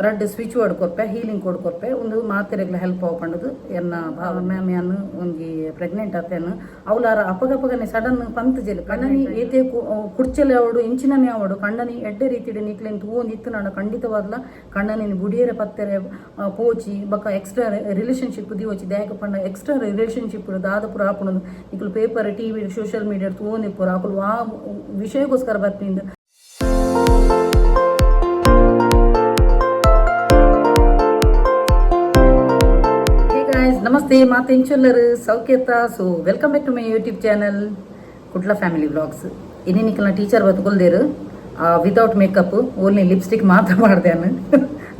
ರಡ್ಡ್ switch word ಕೊರ್ಪೆ healing code ಕೊರ್ಪೆ ಒಂದು ಮಾತೆರೆಗ್ಲ help ಆಪಂಡದು ಎನ್ನ ಮ್ಯಾಮ್ ಯಾನು ಒಂಜಿ ಪ್ರೆಗ್ನೆಂಟ್ ಆತೇನು ಅವಲಾರ ಅಪಗಪಗನೆ ಸಡನ್ ಪಂತ್ ಜೆಲ್ ಕಣ್ಣನಿ ಏತೆ ಕುರ್ಚಲೆ ಅವಡು ಇಂಚಿನನೆ ಅವಡು ಕಣ್ಣನಿ ಎಡ್ಡೆ ರೀತಿಡೆ ನಿಕ್ಲೆನ್ ತೂವೊಂದು ಇತ್ತು ನಾನು ಖಂಡಿತವಾದ್ಲ ಕಣ್ಣನಿ ಬುಡಿಯರೆ ಪತ್ತೆರೆ ಪೋಚಿ ಬಕ್ಕ ಎಕ್ಸ್ಟ್ರಾ ರಿಲೇಶನ್ಶಿಪ್ ದಿವಚಿ ದ್ಯಾಕ ಪಂಡ ಎಕ್ಸ್ಟ್ರಾ ರಿಲೇಶನ್ಶಿಪ್ ದಾದ ಪುರ ಹಾಪುಣದು ನಿಕ್ಲು ಪೇಪರ್ ಟಿವಿ ಸೋಷಿಯಲ್ ಮೀಡಿಯಾ ತೂವೊಂದು ಪುರ ಹಾಕಲು ಆ ವಿಷಯಕ್ಕೋಸ್ಕರ ಬರ್ತಿಂದ ನಮಸ್ತೆ ಮಾತೆಂಚೊಲ್ಲರು ಸೌಖ್ಯತ so welcome back to my YouTube channel Kudla family vlogs ಇನ್ನೇ ನಿಕ್ಕಲ್ನ ಟೀಚರ್ ಬದುಕೊಳ್ದೇರು ವಿತೌಟ್ ಮೇಕಪ್ ಓನ್ಲಿ ಲಿಪ್ಸ್ಟಿಕ್ ಮಾತ್ರ ಮಾಡ್ದೇನು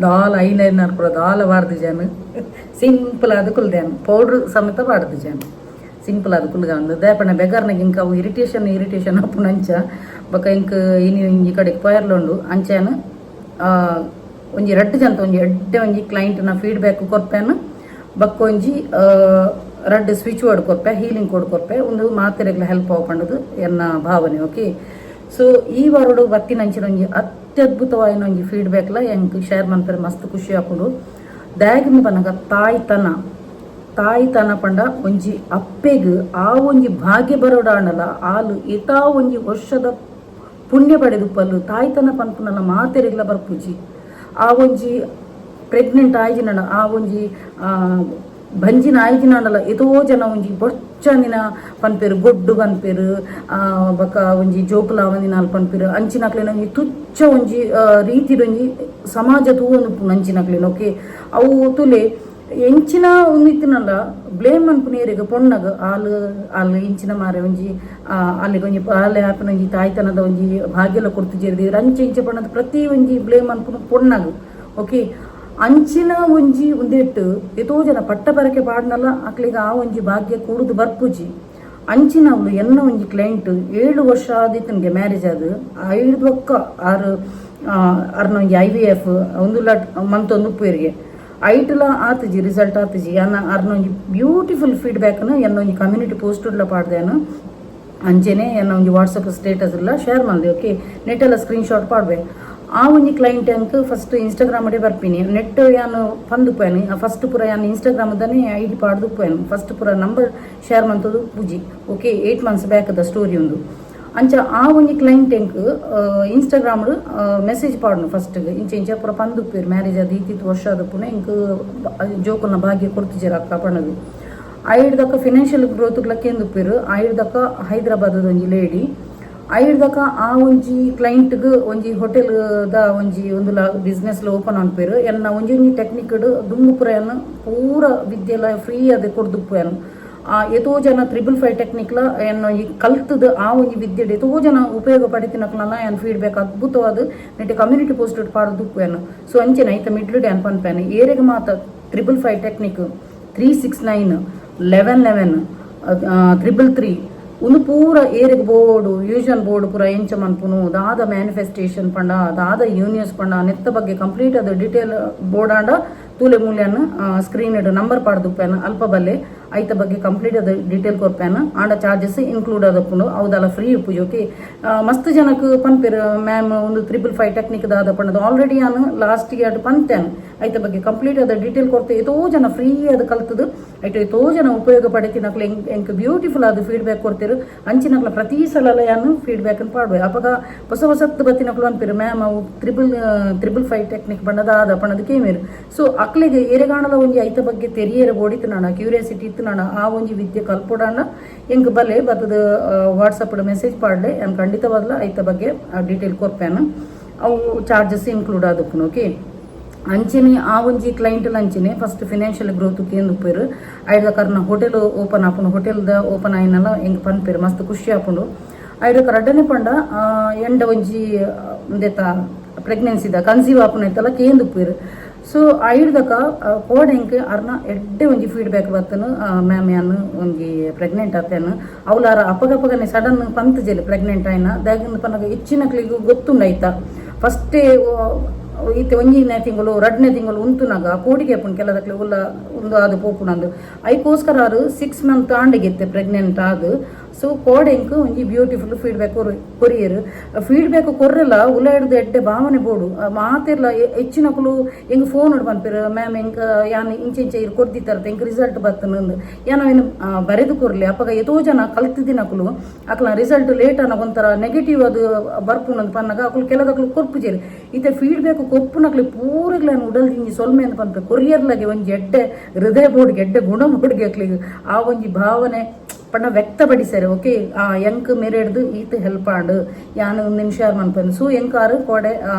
ದಾಲ್ ಐಲೈನರ್ ಕೂಡ ದಾಲ್ ಬಾರ್ದು ಜಾನು ಸಿಂಪಲ್ ಆದ ಕುಲ್ದೇನು ಪೌಡ್ರ್ ಸಮೇತ ಬಾಡ್ದು ಜಾನು ಸಿಂಪಲ್ ಆದ ಕುಲ್ಗ ಒಂದು ದೇಪಣ್ಣ ಬೆಗರ್ನಾಗ ಇಂಕ ಅವು ಇರಿಟೇಷನ್ ಅಪ್ಪು ಅಂಚ ಬೊಕ್ಕ ಇಂಕ ಇನ್ನು ಈ ಕಡೆಗೆ ಪಯರ್ಲುಂಡು ಅಂಚಾನು ಒಂಜಿ ರಡ್ಡು ಜಂತ ಒಂಜಿ ಎಡ್ಡೆ ಒಂಜಿ ಕ್ಲೈಂಟ್ನ ಫೀಡ್ಬ್ಯಾಕ್ ಕೊರ್ಪೇನು ಬಕ್ಕೊಂಜಿ ರಡ್ಡ್ ಸ್ವಿಚ್ ವರ್ಡ್ ಕೊರ್ಪೆ ಹೀಲಿಂಗ್ ಕೋಡ್ ಕೊರ್ಪೆ ಒಂದು ಮಾತೆರೆಗ್ಲ ಹೆಲ್ಪ್ ಆಪಂಡದು ಎನ್ನ ಭಾವನೆ ಓಕೆ ಸೊ ಈ ವಾರಡು ಬತ್ತಿನಂಚಿನ ಒಂಜಿ ಅತ್ಯದ್ಭುತವಾಯಿನ ಒಂಜಿ ಫೀಡ್ಬ್ಯಾಕ್ಲ ಎಂಕ್ ಶೇರ್ ಮನ್ಪರೆ ಮಸ್ತ್ ಖುಷಿ ಆಪುಂಡು ದಾಗಿನ ಪನ್ನಗ ತಾಯ್ತನ ಪಂಡ ಒಂಜಿ ಅಪ್ಪೆಗ್ ಆ ಒಂಜಿ ಭಾಗ್ಯ ಬರೋಡಾಂಡಲ ಆಲು ಇತಾ ಒಂಜಿ ವರ್ಷದ ಪುಣ್ಯ ಪಡೆದು ಪಲ್ಲು ತಾಯ್ತನ ಪನ್ಪುನಲ ಮಾತೆರೆಗ್ಲ ಬರ್ಪುಜಿ ಆ ಒಂಜಿ ಪ್ರೆಗ್ನೆಂಟ್ ಆಯ್ಜಿನ ಆ ಒಂಜಿ ಬಂಜಿನ ಆಯ್ಜಿನಾಡಲ್ಲ ಎದೋ ಜನ ಒಂಜಿ ಬೊಚ್ಚನಿನ ಪನ್ಪೇರು ಗೊಡ್ಡು ಪನ್ಪೇರು ಬೊಕ ಒಂಜಿ ಜೋಕುಲ ಅವನಿನಾಲ್ ಪನ್ಪೇರು ಅಂಚಿನಕ್ಲೇನ ಒಂಜಿ ತುಚ್ಚ ಒಂಜಿ ರೀತಿಡೊಂಜಿ ಸಮಾಜ ತೂವೊಂದು ಅಂಚಿನಕ್ಲೇನ ಓಕೆ ಅವು ತುಲೆ ಎಂಚಿನ ಒಂದಿತ್ತಿನಲ್ಲ ಬ್ಲೇಮ್ ಅನ್ಪುನೇರಿಗೆ ಪೊಣ್ಣಗ ಆಲು ಇಂಚಿನ ಮಾರೆ ಒಂಜಿ ಅಲ್ಲಿಗೆ ಒಂಜಿ ಆಲೆ ಆಪನ ಒಂಜಿ ತಾಯ್ತನದ ಒಂಜಿ ಭಾಗ್ಯಲ ಕೊಡ್ತು ಜೇರಿದಿ ರಂಚೆ ಇಂಚೆ ಪಣ್ಣದ ಪ್ರತಿ ಒಂಜಿ ಬ್ಲೇಮ್ ಅನ್ಪುನ ಪೊಣ್ಣಗ ಓಕೆ ಅಂಚಿನ ಒಂಜಿ ಉಂದೆಟ್ಟು ಎತೋ ಜನ ಪಟ್ಟ ಬರಕೆ ಪಾಡ್ನಲ್ಲ ಅಕ್ಲಿಗೆ ಆ ಒಂಜಿ ಭಾಗ್ಯ ಕೂಡುದು ಬರ್ಪುಜಿ ಅಂಚಿನ ಅವಳು ಎನ್ನ ಒಂಜಿ ಕ್ಲೈಂಟ್ 7 ವರ್ಷ ಆದಿತ್ತನ್ಗೆ ಮ್ಯಾರೇಜ್ ಅದು 5 ಒಕ್ಕ ಅರ್ನ ಒಂಜಿ IVF ಒಂದು ಮಂತೊಂದು ಉಪ್ಪೇರಿಗೆ ಐಟಲ ಆತಜಿ ರಿಸಲ್ಟ್ ಆತಜಿ ಅರ್ನ ಒಂಜಿ ಬ್ಯೂಟಿಫುಲ್ ಫೀಡ್ಬ್ಯಾಕ್ನ ಎನ್ನ ಒಂಜಿ ಕಮ್ಯುನಿಟಿ ಪೋಸ್ಟ್ಲ ಪಾಡ್ದೇನು ಅಂಚೆನೆ ಎನ್ನ ಒಂಜಿ ವಾಟ್ಸಪ್ ಸ್ಟೇಟಸ್ ಎಲ್ಲ ಶೇರ್ ಮಾಡಿದೆ ಓಕೆ ನೆಟ್ಟೆಲ್ಲ ಸ್ಕ್ರೀನ್ಶಾಟ್ ಪಾಡ್ಬೇ ಆ ಒಂಜಿ ಕ್ಲೈಂಟ್ ಅಂಕ್ ಫಸ್ಟ್ ಇನ್ಸ್ಟಾಗ್ರಾಮ್ ಅಡೆ ಬರ್ಪಿನಿ ನೆಟ್ ಯಾನು ಪಂದುಪ್ಪೇನು ಫಸ್ಟ್ ಪೂರ ಯಾನು ಇನ್ಸ್ಟಾಗ್ರಾಮ್ದನೇ ID ಪಾಡ್ದುಪ್ಪೇನು ಫಸ್ಟ್ ಪೂರ ನಂಬರ್ ಶೇರ್ ಮಂತದು ಪೂಜಿ ಓಕೆ 8 months ಬ್ಯಾಕದ ಸ್ಟೋರಿ ಒಂದು ಅಂಚ ಆ ಒಂಜಿ ಕ್ಲೈಂಟ್ ಎಂಕ್ ಇನ್ಸ್ಟಾಗ್ರಾಮ್ ಮೆಸೇಜ್ ಪಾಡ್ನು ಫಸ್ಟ್ ಇಂಚೆ ಪೂರ ಪಂದುಪ್ಪೇರು ಮ್ಯಾರೇಜ್ ಅದು ಈತಿತ್ತು ವರ್ಷ ಆದ ಪುನಃ ಇಂಕ್ ಜೋಕಲ್ನ ಭಾಗ್ಯ ಕೊಡ್ತಿಜಾರ ಅಕ್ಕ ಪಣ್ಣದು ಐಡ್ದಕ್ಕ ಫಿನಾನ್ಷಿಯಲ್ ಗ್ರೋತ್ಗ್ಲ ಕೇಂದುಪ್ಪೇರು ಐಡ್ದಕ್ಕ ಹೈದರಾಬಾದದ ಒಂಜಿ ಲೇಡಿ ಐಡ್ದಕ ಆ ಒಂಜಿ ಕ್ಲೈಂಟ್ಗ್ ಒಂಜಿ ಹೋಟೆಲ್ ದ ಒಂಜಿ ಒಂದು ಬಿಸ್ನೆಸ್ ಓಪನ್ ಅನ್ಪೇರು ಎನ್ನ ಒಂಜಿ ಟೆಕ್ನಿಕ್ ದುಮ್ಮು ಪುರ ಎನ್ನ ಪೂರ ವಿದ್ಯೆಲ ಫ್ರೀ ಅದೇ ಕೊಡ್ದುಪ್ಪು ಎನ್ನು ಎತೋ ಜನ 555 ಟೆಕ್ನಿಕ್ಲ ಎನ್ನ ಈ ಕಲ್ತದ ಆ ಒಂಜಿ ವಿದ್ಯೆ ಎತೋ ಜನ ಉಪಯೋಗ ಪಡಿತಿನಕ್ಲನ ಎನ್ ಫೀಡ್ಬ್ಯಾಕ್ ಅದ್ಭುತವಾದ ನೆಟ್ಟಿ ಕಮ್ಯುನಿಟಿ ಪೋಸ್ಟ್ ಪಾಡ್ದುಪ್ಪು ಎನ್ನು ಸೊ ಅಂಚೆನ ಐತ ಮಿಡ್ಲ್ ಡ್ಯಾನ್ ಪನ್ಪೇನು ಏರೆಗೆ ಮಾತ 555 ಟೆಕ್ನಿಕ್ 369 1111 333 ಒಂದು ಪೂರ ಏರಿಗೆ ಬೋರ್ಡು ಯೂಷನ್ ಬೋರ್ಡ್ ಪೂರ ಎಂಚ ಮನ್ಪುನು ದಾದ ಮ್ಯಾನಿಫೆಸ್ಟೇಷನ್ ಪಂಡ ದಾದ ಯೂನಿಯರ್ಸ್ ಪಂಡ ನೆತ್ತ ಬಗ್ಗೆ ಕಂಪ್ಲೀಟ್ ಅದು ಡೀಟೇಲ್ ಬೋರ್ಡ್ ಆಂಡ ತೂಲೆ ಮೂಲ್ಯನ ಸ್ಕ್ರೀನ್ ಇಡು ನಂಬರ್ ಪಾಡ್ದುಪ್ಪೇನ ಅಲ್ಪ ಬಲ್ಲೆ ಐತ ಬಗ್ಗೆ ಕಂಪ್ಲೀಟ್ ಅದು ಡೀಟೇಲ್ ಕೊರ್ಪೇನ ಆಂಡ ಚಾರ್ಜಸ್ ಇನ್ಕ್ಲೂಡ್ ಆದಪ್ಪುಂಡು ಅವದಲ್ಲ ಫ್ರೀ ಉಪ್ಪು ಓಕೆ ಮಸ್ತ್ ಜನಕ್ಕೆ ಪನ್ಪೇರು ಮ್ಯಾಮ್ ಒಂದು 555 ಟೆಕ್ನಿಕ್ ದಾದ ಪಣ್ಣದು ಆಲ್ರೆಡಿ ನಾನು ಲಾಸ್ಟಿಗೆ ಅದು ಪಂತೇನು ಐತ ಬಗ್ಗೆ ಕಂಪ್ಲೀಟ್ ಅದ ಡೀಟೇಲ್ ಕೊಡ್ತೆ ಎತೋ ಜನ ಫ್ರೀ ಅದು ಕಲ್ತದು ಐಟು ಎತೋ ಜನ ಉಪಯೋಗ ಪಡಿತಿನಕ್ಲೆ ಎಂಕ್ ಬ್ಯೂಟಿಫುಲ್ ಆದ ಫೀಡ್ಬ್ಯಾಕ್ ಕೊಡ್ತಿರು ಅಂಚಿನಕ್ಲ ಪ್ರತಿ ಸಲ ಯಾನು ಫೀಡ್ಬ್ಯಾಕ್ ಪಾಡ್ಬೇಕು ಅವಾಗ ಹೊಸತ್ತು ಬತ್ತಿನಕ್ಲು ಅನ್ಪೇರು ಮ್ಯಾಮ್ ಅವು 555 ಟೆಕ್ನಿಕ್ ಬಣ್ಣದ ಆದ ಪಣ್ಣದು ಕೇಮೇರು ಸೊ ಅಕ್ಲಿಗೆ ಏರೆಗಾಣದ ಒಂಜಿ ಐತ ಬಗ್ಗೆ ತೆರಿಯೇರೆ ಓಡಿತು ನಾನು ಕ್ಯೂರಿಯಾಸಿಟಿ ಇತ್ತು ನಾನು ಆ ಒಂಜಿ ವಿದ್ಯೆ ಕಲ್ಪೋಡಾಣ ಎಂಕ್ ಬಲೆ ಬತ್ತದ ವಾಟ್ಸಪ್ ಮೆಸೇಜ್ ಪಾಡ್ಲೆ ನಾನು ಖಂಡಿತವಾದ್ಲ ಐತ ಬಗ್ಗೆ ಡೀಟೇಲ್ ಕೊರ್ಪೇನು ಅವು ಚಾರ್ಜಸ್ ಇನ್ಕ್ಲೂಡ್ ಆದಪ್ಪನು ಓಕೆ ಅಂಚೆನೆ ಆ ಒಂಜಿ ಕ್ಲೈಂಟ್ ಅಂಚೆನೆ ಫಸ್ಟ್ ಫಿನಾನ್ಷಿಯಲ್ ಗ್ರೋತ್ ಕೇಂದುಪ್ಪೇರು ಐದ ಕರ್ನ ಹೋಟೆಲ್ ಓಪನ್ ಆಪುಂಡು ಹೋಟೆಲ್ದ ಓಪನ್ ಆಯ್ನಲ್ಲ ಎಂಕ್ ಪನ್ಪೇರು ಮಸ್ತ್ ಖುಷಿ ಆಪುಂಡು ಐದ ರಡ್ಡನೆ ಪಂಡ ಎಂಡ ಒಂಜಿ ಒಂದೇತ ಪ್ರೆಗ್ನೆನ್ಸಿದ ಕನ್ಸೀವ್ ಆಪುನ ಐತಲ್ಲ ಕೇಂದುಪ್ಪೇರು ಸೊ ಐಡ್ದಕ ಕೋಡೆಂಕ್ ಅರ್ನ ಎಡ್ಡೆ ಒಂಜಿ ಫೀಡ್ಬ್ಯಾಕ್ ಬರ್ತನು ಮ್ಯಾಮ್ ಯಾನು ಒಂಜಿ ಪ್ರೆಗ್ನೆಂಟ್ ಆತೇನು ಅವಲಾರ ಅಪಗಪಗನೆ ಸಡನ್ ಪಂತ್ ಜೆಲ್ ಪ್ರೆಗ್ನೆಂಟ್ ಆಯ್ನ ದಾಗಿಂದ ಪನ್ನಗ ಹೆಚ್ಚಿನಕ್ಲಿಗೂ ಗೊತ್ತುಂಡಾಯ್ತ ಫಸ್ಟೇ ಈತೆ ಒಂಜಿನೇ ತಿಂಗಳು 2ನೇ ತಿಂಗಳು ಉಂತುನಾಗ ಕೋಡಿಗೆ ಪುಣ್ ಕೆಲದಕ್ಲೆ ಉಲ್ಲ ಒಂದು ಅದು ಪೋಪುನಂದು ಐಕೋಸ್ಕರ 6 month ಆಂಡಿಗೆತ್ತೆ ಪ್ರೆಗ್ನೆಂಟ್ ಆದು ಸೊ ಕೋಡೆ ಇಂಕ್ ಒಂಜಿ ಬ್ಯೂಟಿಫುಲ್ ಫೀಡ್ಬ್ಯಾಕ್ ಕೊರಿಯರ್ ಫೀಡ್ಬ್ಯಾಕ್ ಕೊರ್ರೆಲ್ಲ ಉಲ ಹಿಡ್ದು ಎಡ್ಡೆ ಭಾವನೆ ಬೋಡು ಮಾತೆಲ್ಲ ಹೆಚ್ಚಿನಕಲು ಎಂಗ್ ಫೋನ್ ಹೊಡ್ ಪನ್ಪೇರು ಮ್ಯಾಮ್ ಎಂಕ್ ಯಾನ್ ಇಂಚೆ ಇರು ಕೊರ್ದಿತ್ತಾರತ್ತೆ ಎಂಕ್ ರಿಸಲ್ಟ್ ಬರ್ತನಂದು ಯಾನವೇನು ಬರೆದು ಕೊರ್ಲಿ ಅಪ್ಪಗ ಎತೋ ಜನ ಕಲ್ತಿದ್ದಿನಕಲು ಅಕ್ಲ ರಿಸಲ್ಟ್ ಲೇಟ್ ಅನ್ನ ಒಂಥರ ನೆಗೆಟಿವ್ ಅದು ಬರ್ಪುನಂದು ಪನ್ನಾಗ ಅಕಲು ಕೆಲದಕ್ಲು ಕೊರ್ಪುಜೇರಿ ಇತ್ತೆ ಫೀಡ್ಬ್ಯಾಕ್ ಕೊಪ್ಪುನಕ್ಲಿ ಪೂರಗ್ಲೇನು ಉಡಲ್ ತಿಂಜಿ ಸೊಲ್ಮೆ ಅಂತ ಪನ್ಪೆ ಕೊರಿಯರ್ಲಾಗೆ ಒಂಜಿ ಎಡ್ಡೆ ಹೃದಯ ಬೋಡ್ಗೆ ಎಡ್ಡೆ ಗುಣ ಬೋಡ್ಗೆ ಅಕ್ಲಿಗೆ ಆ ಒಂಜಿ ಭಾವನೆ ಪಂಡ ವ್ಯಕ್ತಪಡಿಸ್ಯಾರೆ ಓಕೆ ಎಂಕ್ ಮೇರೆಡ್ದು ಈತ್ ಹೆಲ್ಪ್ ಆಂಡ್ ಯಾನ್ ಒಂದು ನಿಮಿಷ ಮನ್ಪಂದು ಸೊ ಎಂಕಾರು ಕೋಡೆ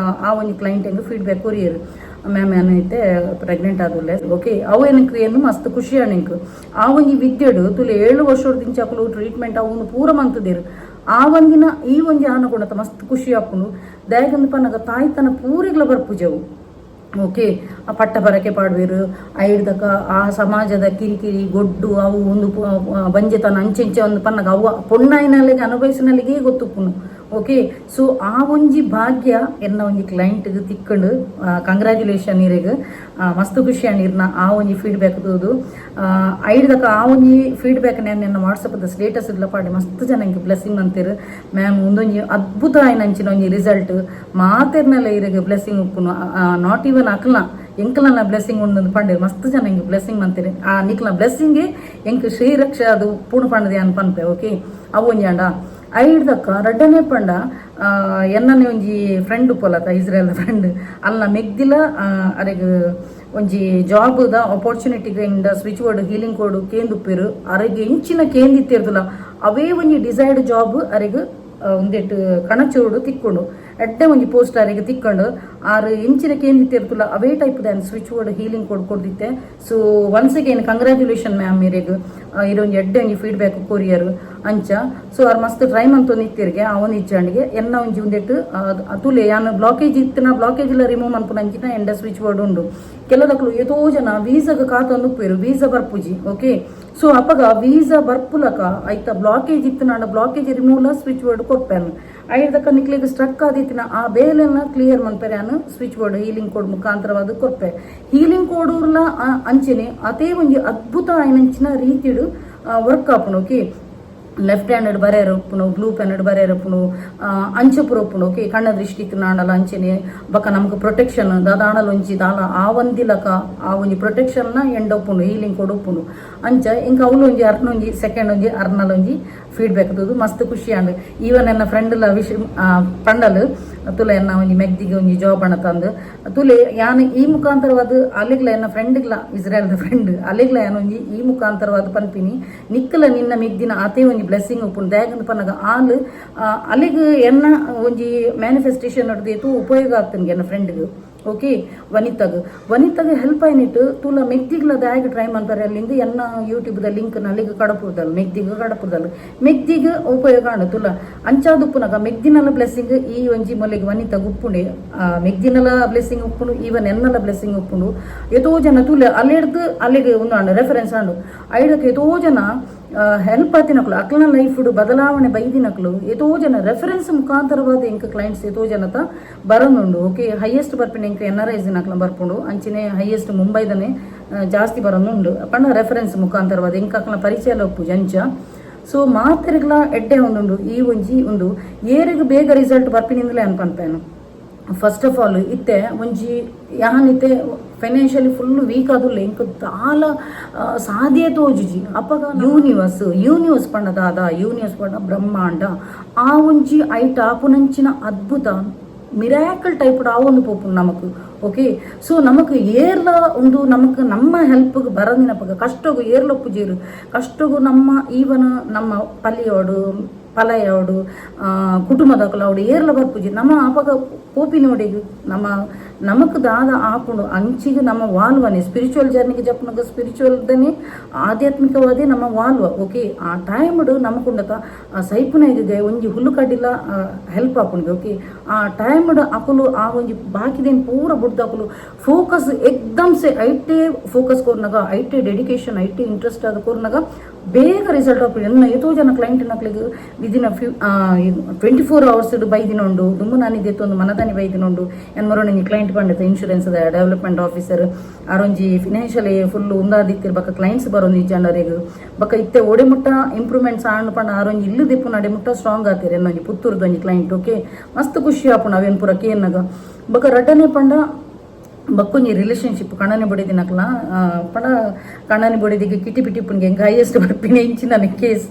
ಆ ಒಂಜಿ ಕ್ಲೈಂಟ್ ಎಂಗ್ ಫೀಡ್ಬ್ಯಾಕ್ ಕೊರಿಯರು ಮ್ಯಾಮ್ ಏನೈತೆ ಪ್ರೆಗ್ನೆಂಟ್ ಆದುಲ್ಲೆ ಓಕೆ ಅವು ಏನಕ್ಕೆ ಏನು ಮಸ್ತ್ ಖುಷಿ ಅಣ್ಣಿಂಕ್ ಆ ಒಂಜಿ ವಿದ್ಯೆಡು ತುಲೆ 7 ವರ್ಷದ ದಿಂಚಾಕಲು ಟ್ರೀಟ್ಮೆಂಟ್ ಅವನು ಪೂರ ಮಂತದೇರು ಆ ಒಂದಿನ ಈ ಒಂಜಿ ಆನ ಕೊಡತ ಮಸ್ತ್ ಖುಷಿ ಹಾಕೊಂಡು ದಯಗಂದು ಪನ್ನಗ ತಾಯ್ತನ ಪೂರಿಗ್ಲ ಬರ್ಪುಜವು ಓಕೆ ಆ ಪಟ್ಟ ಬರಕೆ ಪಾಡ್ವೇರು ಐಡ್ದಕ ಆ ಸಮಾಜದ ಕಿರಿಕಿರಿ ಗೊಡ್ಡು ಅವು ಒಂದು ಬಂಜೆತನ ಅಂಚೆಂಚೆ ಒಂದು ಪನ್ನಗ ಅವು ಪೊಣ್ಣಾಯಿನಲ್ಲಿಗೆ ಅನುಭವಿಸಿನಲ್ಲಿಗೆ ಗೊತ್ತುಪ್ಪುನು ಓಕೆ ಸೊ ಆ ಒಂಜಿ ಭಾಗ್ಯ ಎನ್ನ ಒಂಜಿ ಕ್ಲೈಂಟ್ಗೆ ತಿಕ್ಕೊಂಡು ಕಂಗ್ರ್ಯಾಚುಲೇಷನ್ ಇರೆಗ್ ಮಸ್ತ್ ಖುಷಿ ಅಣ್ಣಿರ್ನ ಆ ಒಂಜಿ ಫೀಡ್ಬ್ಯಾಕ್ ತೂದು ಐಡ್ದಕ ಆ ಒಂಜಿ ಫೀಡ್ಬ್ಯಾಕ್ ನನ್ನ ವಾಟ್ಸಪ್ದ ಸ್ಟೇಟಸ್ ಇಲ್ಲ ಪಾಡಿ ಮಸ್ತ್ ಜನ ಇಂಗೆ ಬ್ಲೆಸ್ಸಿಂಗ್ ಅಂತೀರು ಮ್ಯಾಮ್ ಒಂದೊಂಜಿ ಅದ್ಭುತ ಆಯ್ನಂಚಿನ ಒಂಜಿ ರಿಸಲ್ಟ್ ಮಾತೆರ್ನೆಲ್ಲ ಇರೆಗ್ ಬ್ಲೆಸ್ಸಿಂಗ್ ಉಪ್ಪುನು ನಾಟ್ ಈವನ್ ಅಕ್ಲ ಎಂಕಲನ ಬ್ಲೆಸ್ಸಿಂಗ್ ಉಂಡು ಪಂಡೇರು ಮಸ್ತ್ ಜನ ಹಿಂಗೆ ಬ್ಲೆಸ್ಸಿಂಗ್ ಅಂತೀರಿ ಆ ನಿಕ್ಲ ಬ್ಲೆಸ್ಸಿಂಗ್ ಎಂಕ್ ಶ್ರೀರಕ್ಷ ಅದು ಪೂರ್ಣ ಪಂಡದೆ ಅನ್ ಪನ್ಪೆ ಓಕೆ ಅವು ಒಂಜಿ ಅಂಡ ಐಡ್ದಕ್ಕ ರಡ್ಡನೆ ಪಂಡ ಎನ್ನನೆ ಒಂಜಿ ಫ್ರೆಂಡ್ ಉಪ್ಪಲತ್ತ ಇಸ್ರೇಲ್ ಫ್ರೆಂಡ್ ಅಲ್ಲ ಮೆಗ್ದಿಲ ಅರೆಗ್ ಒಂಜಿ ಜಾಬ್ದ ಆಪರ್ಚುನಿಟಿಗೆ ಇಂದ ಸ್ವಿಚ್ ಬೋರ್ಡ್ ಹೀಲಿಂಗ್ ಕೋಡ್ ಕೇಂದುಪ್ಪೇರು ಅರೆಗೆ ಇಂಚಿನ ಕೇಂದಿತ್ತಿರ್ದಲ್ಲ ಅವೇ ಒಂಜಿ ಡಿಸೈರ್ಡ್ ಜಾಬ್ ಅರೆಗ್ ಒಂದೆಟ್ಟು ಕಣಚೂಡು ತಿಕ್ಕೊಂಡು ಎಡ್ಡೆ ಒಂಜಿ ಪೋಸ್ಟ್ ಅರೆಗೆ ತಿಕ್ಕೊಂಡು ಆರು ಇಂಚಿನ ಕೇಂದಿತ್ತಿರ್ತಲ್ಲ ಅವೇ ಟೈಪ್ ದ ಸ್ವಿಚ್ ಬೋರ್ಡ್ ಹೀಲಿಂಗ್ ಕೋಡ್ ಕೊಡ್ದಿತ್ತೆ so once again congratulation ma'am ಮೇರೆಗ್ ಇರೊಂಜಿ ಎಡ್ಡೆ ಒಂಜಿ ಫೀಡ್ಬ್ಯಾಕ್ ಕೊರಿಯರ್ ಅಂಚ ಸೊ ಅವ್ರು ಮಸ್ತ್ ಟ್ರೈ ಮಂತು ನಿತ್ತಿರ್ಗೆ ಅವನ್ ಇಚ್ಚಂಡಿಗೆ ಎನ್ನ ಒಂಜಿ ಒಂದೆಟ್ಟು ತುಲೆ ಯಾನು ಬ್ಲಾಕೇಜ್ ಇತ್ತಿನ ಬ್ಲಾಕೇಜ್ ಎಲ್ಲ ರಿಮೂವ್ ಮನ್ಪುನ ಅಂಚಿನ ಎಂಡ ಸ್ವಿಚ್ ಬೋರ್ಡ್ ಉಂಡು ಕೆಲದಕ್ಲು ಎತೋ ಜನ ವೀಸಾಗ ಕಾತೊಂದು ಉಪ್ಪೇರು ವೀಸಾ ಬರ್ಪುಜಿ ಓಕೆ ಸೊ ಅಪ್ಪಗ ವೀಸಾ ಬರ್ಪುಲಕ ಐತ ಬ್ಲಾಕೇಜ್ ಇತ್ತಿನ ಬ್ಲಾಕೇಜ್ ರಿಮೂವ್ಲ ಸ್ವಿಚ್ ಬೋರ್ಡ್ ಕೊಪ್ಪೆನು ಐದಕ್ಕ ನಿಕ್ಲಿಗೆ ಸ್ಟ್ರಕ್ ಆದಿತ್ತಿನ ಆ ಬೇಲೆನ ಕ್ಲಿಯರ್ ಮನ್ಪೆರೆ ನಾನು ಸ್ವಿಚ್ ಬೋರ್ಡ್ ಹೀಲಿಂಗ್ ಕೋಡ್ ಮುಖಾಂತರವಾದ ಕೊರ್ಪೆ ಹೀಲಿಂಗ್ ಕೋಡ್ ಉರ್ಲ ಅಂಚೆನೆ ಅದೇ ಒಂಜಿ ಅದ್ಭುತ ಆಯ್ನಂಚಿನ ರೀತಿಡು ವರ್ಕ್ ಆಪುನು ಓಕೆ ಲೆಫ್ಟ್ ಹ್ಯಾಂಡೆಡ್ ಬರೆಯರ್ ಉಪ್ಪುನು ಬ್ಲೂ ಪೆನ್ನೆಡ್ ಬರೆಯರ್ ಉಪ್ಪುನು ಅಂಚಪುರ ಉಪ್ಪುನು ಓಕೆ ಕಣ್ಣ ದೃಷ್ಟಿ ನಾಡಲ ಅಂಚೆನೆ ಬಕ ನಮ್ಗೆ ಪ್ರೊಟೆಕ್ಷನ್ ದಾದಾಣಲ್ ಒಂಜಿ ದಾಲ ಆ ಒಂದಿಲಕ ಆ ಒಂಜಿ ಪ್ರೊಟೆಕ್ಷನ್ನ ಎಂಡ ಉಪ್ಪುನು ಹೀಲಿಂಗ್ ಕೋಡ್ ಉಪ್ಪುನು ಅಂಚ ಇಂಕ ಅವಳು ಒಂಜಿ ಅರ್ನೊಂಜಿ ಸೆಕೆಂಡ್ ಒಂಜಿ ಅರ್ನಲ್ ಒಂಜಿ ಫೀಡ್ಬ್ಯಾಕ್ ತೂದು ಮಸ್ತ್ ಖುಷಿ ಆಂಡ್ ಈವನ್ ಎನ್ನ ಫ್ರೆಂಡ್ಲ ಪಂಡಲ್ ತುಲೆ ಎನ್ನ ಒಂಜಿ ಮೆಗ್ದಿಗೆ ಒಂಜಿ ಜಾಬ್ ಅಣ್ಣ ತಂದು ತುಲೆ ಯಾನ್ ಈ ಮುಖಾಂತರವಾದ ಅಲ್ಲಿಗ್ಲ ಎನ್ನ ಫ್ರೆಂಡ್ಗ್ಲ ಇಸ್ರೇಲ್ದ ಫ್ರೆಂಡ್ ಅಲ್ಲಿಗ್ಲ ಯಾನೊಂಜಿ ಈ ಮುಖಾಂತರವಾದ ಪನ್ಪಿನಿ ನಿಕ್ಕಲ ನಿನ್ನ ಮೆಗ್ದಿನ ಆತೆ ಒಂಜಿ ಬ್ಲೆಸ್ಸಿಂಗ್ ಉಪ್ಪುಂಡು ದಯಗಂದು ಪನ್ನಗ ಆಲ್ ಅಲ್ಲಿಗೆ ಎನ್ನ ಒಂಜಿ ಮ್ಯಾನಿಫೆಸ್ಟೇಷನ್ ನಡೆದು ಉಪಯೋಗ ಆಗ್ತನ್ಗೆ ಎನ್ನ ಫ್ರೆಂಡ್ಗೆ ಓಕೆ ವನಿತಾಗ ಹೆಲ್ಪ್ ಆಯ್ನಿಟ್ಟು ತುಲ ಮೆಗ್ದಿಗ್ಲ ದಾಯಗ ಟ್ರೈ ಮಾಡ್ತಾರೆ ಅಲ್ಲಿಂದ ಎನ್ನ ಯೂಟ್ಯೂಬ್ದ ಲಿಂಕ್ ನಲ್ಲಿಗೆ ಕಡಪುದಲ್ಲ ಮೆಗ್ದಿಗ ಉಪಯೋಗ ಆಂಡು ತುಲ ಅಂಚಾದುಪ್ಪುನಗ ಮೆಗ್ದಿನಲ ಬ್ಲೆಸ್ಸಿಂಗ್ ಈ ಒಂಜಿ ಮೊಲೆಗೆ ವನಿತಾಗ ಉಪ್ಪುಂಡೆ ಮೆಗ್ದಿನಲ ಬ್ಲೆಸ್ಸಿಂಗ್ ಉಪ್ಪುಂಡು ಈವನ್ ಎನ್ನಲ ಬ್ಲೆಸ್ಸಿಂಗ್ ಉಪ್ಪುಂಡು ಎತೋ ಜನ ತುಲ ಅಲ್ಲಿಡ್ದು ಅಲ್ಲಿಗೆ ಒಂದು ಆಂಡು ರೆಫರೆನ್ಸ್ ಆಂಡು ಐಡಕ್ಕೆ ಎತೋ ಜನ ಹೆಲ್ಪ್ ಆತಿನಕ್ಲು ಅಕ್ಲನ ಲೈಫ್ ಬದಲಾವಣೆ ಬೈದಿನಕ್ಲು ಎತೋ ಜನ ರೆಫರೆನ್ಸ್ ಮುಖಾಂತರವಾದ ಎಂಕ ಕ್ಲೈಂಟ್ಸ್ ಎತೋ ಜನತ ಬರೋನುಂಡು ಓಕೆ ಹೈಯೆಸ್ಟ್ ಬರ್ಪಿನ ಎಂಕ NRIs ನಕ್ಲ ಬರ್ಪುಂಡು ಅಂಚಿನ ಹೈಯೆಸ್ಟ್ ಮುಂಬೈದನೆ ಜಾಸ್ತಿ ಬರೋನುಂಡು ಪಂಡ ರೆಫರೆನ್ಸ್ ಮುಖಾಂತರವಾದ ಎಂಕ ಅಕ್ಲ ಪರಿಚಯ ಲೊಪ್ಪು ಜಂಚ ಸೊ ಮಾತೆರೆಗ್ಲ ಎಡ್ಡೆ ಒಂದುಂಡು ಈ ಒಂಜಿ ಒಂದು ಏರೆಗ್ ಬೇಗ ರಿಸಲ್ಟ್ ಬರ್ಪಿನಿಂದಲೇ ಅನ್ಪನ್ಪೇನು ಫಸ್ಟ್ ಆಫ್ ಆಲ್ ಇತ್ತೆ ಒಂಜಿ ಯಾನಿತ್ತೆ ಫೈನಾನ್ಷಿಯಲಿ ಫುಲ್ ವೀಕ್ ಆದುಲ್ಲ ಇಂಕ ದಾಲ ಸಾಧ್ಯ ತೋಜುಜಿ ಅಪ್ಪಗ ಯೂನಿವರ್ಸ್ ಪಂಡದಾದ ಯೂನಿವರ್ಸ್ ಪಂಡ ಬ್ರಹ್ಮಾಂಡ ಆ ಒಂಜಿ ಐಟ ಆಪುನಂಚಿನ ಅದ್ಭುತ ಮಿರಾಕಲ್ ಟೈಪ್ ಆ ಒಂದು ಪೋಪು ನಮಕ್ ಓಕೆ ಸೊ ನಮಕ್ ಏರ್ಲ ಒಂದು ನಮಕ್ ನಮ್ಮ ಹೆಲ್ಪ್ಗೆ ಬರದಿನಪ್ಪಗ ಕಷ್ಟಗು ಏರ್ಲೊಪ್ಪು ಜೀರು ಕಷ್ಟಗು ನಮ್ಮ ಈವನ್ ನಮ್ಮ ಪಲಯೋಡು ಕುಟುಂಬದಕಲು ಅವಡು ಏರ್ಲ ಬರ್ಪುಜಿ ನಮ್ಮ ಅಪಗ ಪೋಪಿನೋಡಿಗೆ ನಮಕ್ ದಾದ ಆಪುಂಡು ಅಂಚಿಗೆ ನಮ್ಮ ವಾಲ್ವನೆ ಸ್ಪಿರಿಚುವಲ್ ಜರ್ನಿಗೆ ಜಪ್ಪನಾಗ ಸ್ಪಿರಿಚುವಲ್ದನೆ ಆಧ್ಯಾತ್ಮಿಕವಾದಿ ನಮ್ಮ ವಾಲ್ವ ಓಕೆ ಆ ಟೈಮ್ಡು ನಮಕುಂಡತ ಸೈಪುನಾಗಿಗೆ ಒಂಜಿ ಹುಲ್ಲು ಕಡ್ಡಿಲ ಹೆಲ್ಪ್ ಆಪುಂಡು ಓಕೆ ಆ ಟೈಮ್ಡು ಅಕುಲು ಆ ಒಂಜಿ ಬಾಕಿದೇನು ಪೂರ ಬುಡ್ದಕುಲು ಫೋಕಸ್ ಎಕ್ದಮ್ ಸೆ ಐಟೇ ಫೋಕಸ್ ಕೋರ್ನಾಗ ಐಟೇ ಡೆಡಿಕೇಶನ್ ಐಟೇ ಇಂಟ್ರೆಸ್ಟ್ ಆದ ಕೋರ್ನಾಗ ಬೇಗ ರಿಸಲ್ಟ್ ಆಪುಂಡು ಎನ್ನ ಎತೋ ಜನ ಕ್ಲೈಂಟ್ ನಕ್ಲಿಗೆ ವಿದಿನ್ 24 hours ಬೈದಿನ ಉಂಡು ದುಮ್ಮು ನಾನಿದೆತ್ತು ಒಂದು ಮನದಾನಿ ಬೈದಿನ ಉಂಡು ಎನ್ ಮರೋಣ ಕ್ಲೈಂಟ್ ಕ್ಲೈಂಟ್ ಪಂಡಿತ ಇನ್ಶೂರೆನ್ಸ್ ಡೆವಲಪ್ಮೆಂಟ್ ಆಫೀಸರ್ ಅರೊಂಜಿ ಫಿನಾನ್ಷಿಯಲಿ ಫುಲ್ ಉಂದಾದಿತ್ತಿರ್ ಬಕ್ಕ ಕ್ಲೈಂಟ್ಸ್ ಬರೋದು ಈ ಜನರಿಗೆ ಬಕ್ಕ ಇತ್ತೆ ಒಡೆಮುಟ್ಟ ಇಂಪ್ರೂವ್ಮೆಂಟ್ಸ್ ಆಂಡ್ ಪಂಡ ಆರೊಂಜಿ ಇಲ್ಲು ದಿಪ್ಪು ನಡೆಮುಟ್ಟ ಸ್ಟ್ರಾಂಗ್ ಆತೀರಿ ಅನ್ನೊಂಜಿ ಪುತ್ತೂರ್ದೊಂಜಿ ಕ್ಲೈಂಟ್ ಓಕೆ ಮಸ್ತ್ ಖುಷಿ ಆಪುಣ ಅವೇನು ಪೂರ ಕೇನ್ನಾಗ ಬಕ್ಕ ರಡ್ಡನೆ ಪಂಡ ಬಕ್ಕೊಂಜಿ ರಿಲೇಷನ್ಶಿಪ್ ಕಣ್ಣನೆ ಬಡಿದಿನಕ್ಲ ಪಂಡ ಕಣ್ಣನೆ ಬಡಿದಿಗೆ ಕಿಟಿ ಪಿಟಿ ಪುನ್ಗೆ ಹೆಂಗೆ ಹೈಯೆಸ್ಟ್ ಬರ್ಪಿನ ಇಂಚಿ ನನಗೆ ಕೇಸ್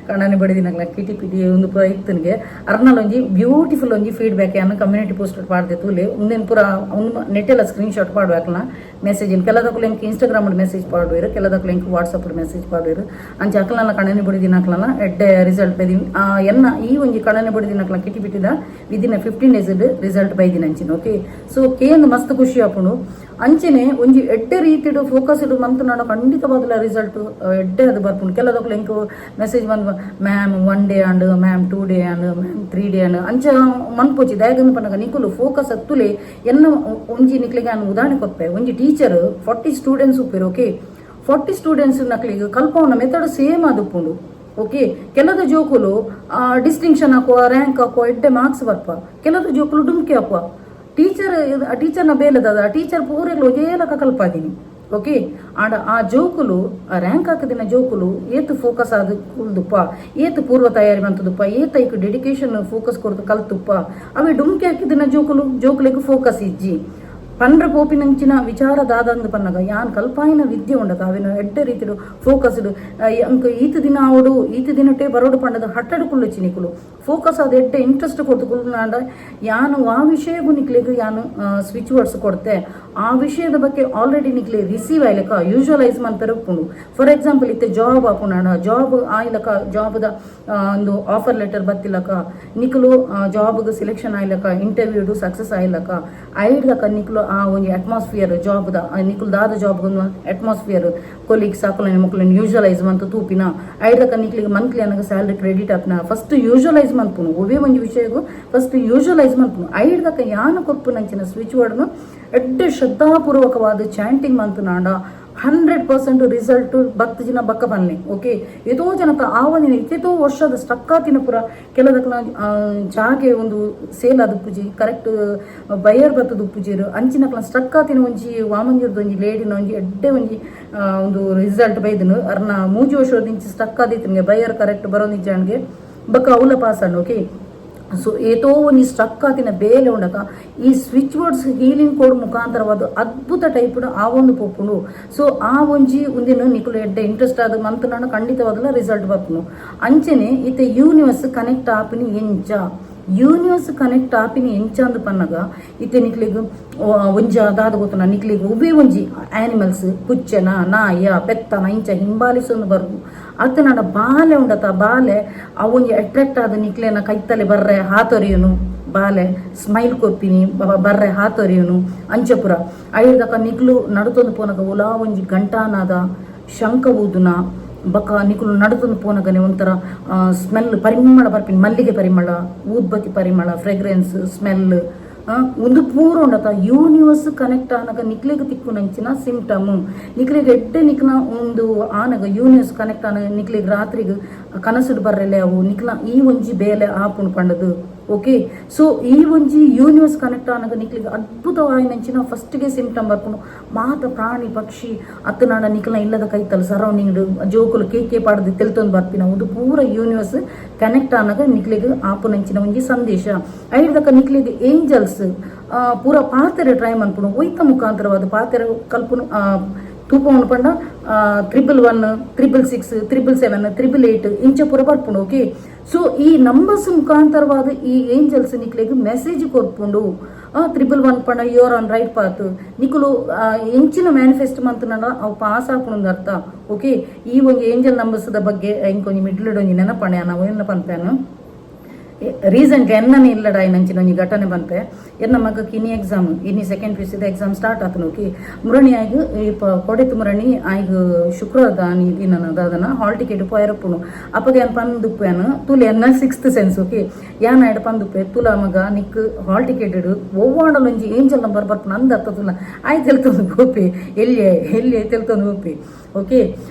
ಕಣ್ಣನೆ ಬಡಿದಿನಕ್ಲ ಕಿಟಿ ಪಿಟಿ ಒಂದು ಪೂರ ಇತ್ತನಿಗೆ ಅರ್ನಲ್ಲಿ ಒಂಜಿ ಬ್ಯೂಟಿಫುಲ್ ಒಂಜಿ ಫೀಡ್ಬ್ಯಾಕ್ ಅನ್ನು ಕಮ್ಯುನಿಟಿ ಪೋಸ್ಟ್ ಪಾಡ್ದೆ ತೂಲೆ ಒಂದೇನು ಪೂರ ಒಂದು ನೆಟ್ಟೆಲ್ಲ ಸ್ಕ್ರೀನ್ ಶಾಟ್ ಪಾಡ್ಬೇಕಲ್ಲ ಮೆಸೇಜ್ ಕೆಲದಕ್ಕೂ ಎಂಕ್ ಇನ್ಸ್ಟಾಗ್ರಾಮ್ ಮೆಸೇಜ್ ಪಾಡುವೇರು ಕೆಲದಕ್ಕೂ ಎಂಕ್ ವಾಟ್ಸಪ್ ಮೆಸೇಜ್ ಪಾಡುವೇರು ಅಂಚ ಅಕ್ಲನ ಕಣ್ಣನೆ ಬಡಿದಿನಕ್ಲನ ಎಡ್ಡೆ ರಿಸಲ್ಟ್ ಬೈದಿನಿ ಎನ್ನ ಈ ಒಂಜಿ ಕಣ್ಣನೆ ಬಡಿದಿನಕ್ಲ ಕಿಟಿ ಪಿಟಿದ ವಿದಿನ್ 15 days ರಿಸಲ್ಟ್ ಬೈದಿನ ಅಂಚಿನ ಓಕೆ ಸೊ ಕೇಂದ್ ಮಸ್ತ್ ಖುಷಿ ಆಪುಂಡು ಅಂಚೆನೆ ಒಂಜಿ ಎಡ್ಡೆ ರೀತಿಡು ಫೋಕಸ್ ಇಡು ಮಂತ್ ನಾನು ಖಂಡಿತವಾದ ರಿಸಲ್ಟ್ ಎಡ್ಡೆ ಅದು ಬರ್ಪುಂಡು ಕೆಲದಕ್ಕೂ ಎಂಕ್ ಮೆಸೇಜ್ ಬಂದು ma'am 1 day and ma'am 2 day and ma'am 3 day and ಅಂಚ ಮನ್ಪೋಚಿ ದಯಗಂದು ಪನ್ನಗ ನಿಕುಲು ಫೋಕಸ್ ಹತ್ತುಲೆ ಎನ್ನ ಒಂಜಿ ನಿಕ್ಲಿಗೆ ನಾನು ಉದಾಹರಣೆ ಕೊಪ್ಪೆ ಒಂಜಿ ಟೀಚರ್ 40 ಸ್ಟೂಡೆಂಟ್ಸ್ ಉಪ್ಪೇರು ಓಕೆ 40 ಸ್ಟೂಡೆಂಟ್ಸ್ ನಕ್ಲಿಗೆ ಕಲ್ಪವನ ಮೆಥಡ್ ಸೇಮ್ ಆದುಪ್ಪುಂಡು ಓಕೆ ಕೆಲದ ಜೋಕುಲು ಡಿಸ್ಟಿಂಕ್ಷನ್ ಹಾಕುವ ರ್ಯಾಂಕ್ ಹಾಕುವ ಎಡ್ಡೆ ಮಾರ್ಕ್ಸ್ ಬರ್ಪ ಕೆಲದ ಜೋಕುಲು ಡುಮ್ಕಿ ಹಾಕುವ ಟೀಚರ್ನ ಬೇಲದ ಟೀಚರ್ ಪೂರೆಲ್ಲ ಒಜೇಲಕ ಕಲ್ಪಾದೀನಿ ಓಕೆ ಆಡ ಆ ಜೋಕುಲು ಆ ರ್ಯಾಂಕ್ ಹಾಕದಿನ ಜೋಕುಲು ಏತು ಫೋಕಸ್ ಆದ ಕುಲ್ದುಪ್ಪ ಏತು ಪೂರ್ವ ತಯಾರಿ ಬಂತದಪ್ಪ ಏತ ಈಗ ಡೆಡಿಕೇಶನ್ ಫೋಕಸ್ ಕೊಡ್ದು ಕಲ್ತುಪ್ಪ ಅವೇ ಡುಮ್ಕಿ ಹಾಕಿದಿನ ಜೋಕುಲಿಗೆ ಫೋಕಸ್ ಇಜ್ಜಿ ಪಂಡ್ರ ಪೋಪಿನಂಚಿನ ವಿಚಾರ ದಾದಂದು ಪನ್ನಗ ಯಾನ್ ಕಲ್ಪಾಯಿನ ವಿದ್ಯೆ ಉಂಡದ ಅವಿನ ಎಡ್ಡೆ ರೀತಿಡು ಫೋಕಸ್ಡ್ ಅಂಕ ಈತ ದಿನ ಅವಡು ಈತ ದಿನಟೇ ಬರೋಡು ಪಂಡದ ಹಟ್ಟಡು ಕುಳ್ಳು ನಿಕುಲು ಫೋಕಸ್ ಅದು ಎಡ್ಡೆ ಇಂಟ್ರೆಸ್ಟ್ ಕೊಡ್ತು ಕುಲ್ನಾಂಡ ಯಾನು ಆ ವಿಷಯಗೂ ನಿಕ್ಲಿಗೆ ಯಾನು ಸ್ವಿಚ್ ವರ್ಡ್ಸ್ ಕೊಡ್ತೆ ಆ ವಿಷಯದ ಬಗ್ಗೆ ಆಲ್ರೆಡಿ ನಿಕ್ಲಿ ರಿಸೀವ್ ಆಯ್ಲಕ ಯೂಶುವಲೈಸ್ ಮಾಡ್ತಾರೆ ಉಪ್ಪುಂಡು ಫಾರ್ ಎಕ್ಸಾಂಪಲ್ ಇತ್ತೆ ಜಾಬ್ ಹಾಕೋಣ ಜಾಬ್ ಆಯ್ಲಕ ಜಾಬ್ದ ಒಂದು ಆಫರ್ ಲೆಟರ್ ಬತ್ತಿಲಕ ನಿಕುಲು ಜಾಬ್ಗೆ ಸೆಲೆಕ್ಷನ್ ಆಯ್ಲಕ ಇಂಟರ್ವ್ಯೂಡು ಸಕ್ಸಸ್ ಆಯ್ಲಕ ಐಡ್ಲಕ ನಿಕುಲು ಆ ಒಂದು ಅಟ್ಮಾಸ್ಫಿಯರ್ ಜಾಬ್ದ ನಿಕುಲ್ ದಾದ ಜಾಬ್ಗೊಂದು ಅಟ್ಮಾಸ್ಫಿಯರ್ ಕೊಲೀಗ್ಸ್ ಹಾಕೊಳ್ಳಿ ಮಕ್ಕಳನ್ನು ಯೂಶುವಲೈಸ್ ಮಂತ್ ತೂಪಿನ ಐಡ್ಲಕ ನಿಕ್ಲಿಗೆ ಮಂತ್ಲಿ ಅನ್ನಗ ಸ್ಯಾಲ್ರಿ ಕ್ರೆಡಿಟ್ ಆಪ್ನ ಫಸ್ಟ್ ಯೂಶುವಲೈಸ್ ಮಾಡ್ಪುನು ಒವೇ ಒಂದು ವಿಷಯಗೂ ಫಸ್ಟ್ ಯೂಶುವಲೈಸ್ ಮಾಡ್ಪುನು ಐಡ್ದಕ ಯಾನು ಕೊಪ್ಪು ನಂಚಿನ ಸ್ವಿಚ್ ವರ್ಡ್ನು ಎಡ್ಡೆ ಶ್ರದ್ಧಾಪೂರ್ವಕವಾದ ಚಾಂಟಿಂಗ್ ಮಂತ್ ನಾಂಡ 100% ರಿಸಲ್ಟ್ ಬತ್ತು ಜನ ಬಕ್ಕ ಬನ್ನಿ ಓಕೆ ಏತೋ ಜನಕ ಆವದಿನ ಇತ್ತೇತೋ ವರ್ಷದ ಸ್ಟಕ್ಕಾತಿನ ಪುರ ಕೆಲದಕ್ಕ ಜಾಗೆ ಒಂದು ಸೇಲ್ ಆದ ಪೂಜಿ ಕರೆಕ್ಟ್ ಬಯರ್ ಬತ್ತದ ಪೂಜಿರು ಅಂಚಿನಕ್ಲ ಸ್ಟಕ್ಕಾತಿನ ಒಂಜಿ ವಾಮಂಜದ ಒಂಜಿ ಲೇಡಿನ ಒಂಜಿ ಎಡ್ಡೆ ಒಂಜಿ ಒಂದು ರಿಸಲ್ಟ್ ಬೈದನು ಅರ್ನ ಮೂಜಿ ವರ್ಷದಿಂಚಿ ಸ್ಟಕ್ ಆದಿತ್ತಿನ್ಗೆ ಬಯರ್ ಕರೆಕ್ಟ್ ಬರೋನಿಜ್ಜಾನ್ಗೆ ಬಕ್ಕ ಅವಲ ಪಾಸ್ ಅಣ್ಣ ಓಕೆ ಸೊ ಏತೋ ಒಂದು ಸ್ಟ್ರಕ್ ಆತಿನ ಬೇಲೆ ಉಂಡಕ ಈ ಸ್ವಿಚ್ ವರ್ಡ್ಸ್ ಹೀಲಿಂಗ್ ಕೋಡ್ ಮುಖಾಂತರವಾದ ಅದ್ಭುತ ಟೈಪ್ ಆ ಒಂದು ಪೊಪ್ಪುಂಡು ಸೊ ಆ ಒಂಜಿ ಒಂದಿನ ನಿಕುಲು ಎಡ್ಡೆ ಇಂಟ್ರೆಸ್ಟ್ ಆದ ಮಂತ್ ನಾನು ಖಂಡಿತವಾದಲ್ಲ ರಿಸಲ್ಟ್ ಬರ್ಪುನು ಅಂಚೆನೆ ಇತ್ತೆ ಯೂನಿವರ್ಸ್ ಕನೆಕ್ಟ್ ಆಪಿನಿ ಎಂಚ ಯೂನಿವರ್ಸ್ ಕನೆಕ್ಟ್ ಆಪಿನಿ ಎಂಚ ಅಂದ್ ಪನ್ನಗ ಇತ್ತೆ ನಿಕ್ಲಿಗೆ ಒಂಜ ದಾದ ಗೊತ್ತನ ನಿಕ್ಲಿಗೆ ಒವ್ವೇ ಒಂಜಿ ಆನಿಮಲ್ಸ್ ಪುಚ್ಚನ ನಾಯ ಪೆತ್ತನ ಇಂಚ ಹಿಂಬಾಲಿಸೊಂದು ಬರ್ದು ಅತ್ತ ನಾಡ ಬಾಲೆ ಉಂಡತ ಬಾಲೆ ಅವೊಂಜಿ ಅಟ್ರಾಕ್ಟ್ ಆದ ನಿಕ್ಲೇನ ಕೈತಲೆ ಬರ್ರೆ ಹಾತೊರಿಯುನು ಬಾಲೆ ಸ್ಮೈಲ್ ಕೊಪ್ಪಿನಿ ಬರ್ರೆ ಹಾತೊರಿಯುನು ಅಂಚಪುರ ಐದಕ ನಿಕ್ಲು ನಡುತೊಂದು ಪೋನಗ ಉಲಾ ಒಂಜಿ ಗಂಟಾನಾದ ಶಂಕ ಊದುನ ಬಕ ನಿಕುಲು ನಡುತೊಂದು ಪೋನಗನೆ ಒಂಥರ ಸ್ಮೆಲ್ ಪರಿಮಳ ಬರ್ಪಿನಿ ಮಲ್ಲಿಗೆ ಪರಿಮಳ ಊದ್ಬತ್ತಿ ಪರಿಮಳ ಫ್ರೆಗ್ರೆನ್ಸ್ ಸ್ಮೆಲ್ ಒಂದು ಪೂರ ಉಂಡತ ಯೂನಿವರ್ಸ್ ಕನೆಕ್ಟ್ ಆನಗ ನಿಕ್ಲಿಗೆ ತಿಕ್ಕು ನಂಚಿನ ಸಿಂಪ್ಟಮ್ ನಿಕ್ಲಿಗೆ ಎಡ್ಡೆ ನಿಕ್ನ ಒಂದು ಆನಗ ಯೂನಿವರ್ಸ್ ಕನೆಕ್ಟ್ ಆನಗ ನಿಕ್ಲಿಗೆ ರಾತ್ರಿಗೆ ಕನಸುಡು ಬರ್ರೆಲೆ ಅವು ನಿಕ್ಲ ಈ ಒಂಜಿ ಬೇಲೆ ಆಪುಣ್ ಪಂಡದು ಓಕೆ ಸೊ ಈ ಒಂಜಿ ಯೂನಿವರ್ಸ್ ಕನೆಕ್ಟ್ ಆನಗ ನಿಕ್ಲಿಗೆ ಅದ್ಭುತವಾಗಿ ನಂಚಿನ ಫಸ್ಟ್ಗೆ ಸಿಂಪ್ಟಮ್ ಬರ್ಪುಂಡು ಮಾತ ಪ್ರಾಣಿ ಪಕ್ಷಿ ಅತ್ತ ನಾಡ ನಿಕ್ಲ ಇಲ್ಲದ ಕೈತಲ್ ಸರೌಂಡಿಂಗ್ ಜೋಕುಲು ಕೇಕೆ ಪಾಡದು ತೆಲ್ತೊಂದು ಬರ್ಪಿನ ಒಂದು ಪೂರ ಯೂನಿವರ್ಸ್ ಕನೆಕ್ಟ್ ಆನಗ ನಿಕ್ಲಿಗೆ ಆಪು ನಂಚಿನ ಒಂಜಿ ಸಂದೇಶ ಐದಕ್ಕ ನಿಕ್ಲಿಗೆ ಏಂಜಲ್ಸ್ ಪೂರ ಪಾತೆರೆ ಟ್ರೈ ಮನ್ಪುನು ಒಯ್ತ ಮುಖಾಂತರವಾದ ಪಾತೆರೆ ಕಲ್ಪುನು ತೂಪ ಪಂಡ 111 666 777 888 ಇಂಚ ಪೂರ ಬರ್ಪುಂಡು ಓಕೆ ಸೊ ಈ ನಂಬರ್ಸ್ ಮುಖಾಂತರವಾದ ಈ ಏಂಜಲ್ಸ್ ನಿಕ್ಲಿಗೆ ಮೆಸೇಜ್ ಕೊರ್ಪುಂಡು 111 ಪಂಡ ಯುವರ್ ಆನ್ ರೈಟ್ ಪಾತ್ ನಿಕುಲು ಎಂಚಿನ ಮ್ಯಾನಿಫೆಸ್ಟ್ ಮಂತ್ ಅವು ಪಾಸ್ ಹಾಕೊಂಡು ಅರ್ಥ ಓಕೆ ಈ ಒಂದು ಏಂಜಲ್ ನಂಬರ್ಸ್ ಬಗ್ಗೆ ಇಂಕೊಂಜಿ ಮಿಡ್ಲಿಡೊಂಜಿ ನೆನಪಣೆ ನಾವು ಏನ ಪನ್ಪೇನು ರೀಸೆಂಟ್ಲಿ ಎನ್ನನೇ ಇಲ್ಲಡ ನಂಚಿನ ಒಂಜಿ ಘಟನೆ ಬಂತೆ ಎನ್ನ ಮಗಕ್ಕೆ ಇನಿ ಎಕ್ಸಾಮ್ ಇನಿ ಸೆಕೆಂಡ್ PUC ಎಕ್ಸಾಮ್ ಸ್ಟಾರ್ಟ್ ಆತನು ಓಕೆ ಮುರಣಿ ಆಯ್ಗು ಕೊಡೆತು ಮುರಣಿ ಆಯ್ಗು ಶುಕ್ರವಾರದ ದಿನ ದಾದನ ಹಾಲ್ ಟಿಕೆಟ್ ಪೋಯರಪ್ಪುನು ಅಪ್ಪಗೆ ಏನು ಪಂದುಪ್ಪೇನು ತುಲೆ ಎನ್ನ 6th ಸೆನ್ಸ್ ಓಕೆ ಯಾನ್ ಆಯ್ಡು ಪಂದುಪ್ಪೆ ತುಲ ಮಗ ನಿಕ್ ಹಾಲ್ ಟಿಕೆಟ್ ಇಡು ಒವ್ವಾಡಲ್ ಒಂಜಿ ಏಂಜಲ್ ನಂಬರ್ ಬರ್ಪುನು ಅಂದ ಅತ್ತ ತುಲ ಆಯ್ತು ತೆಲ್ತೊಂದು ಗೋಪಿ ಎಲ್ಲಿ ತೆಲ್ತೊಂದು ಗೋಪಿ ಓಕೆ.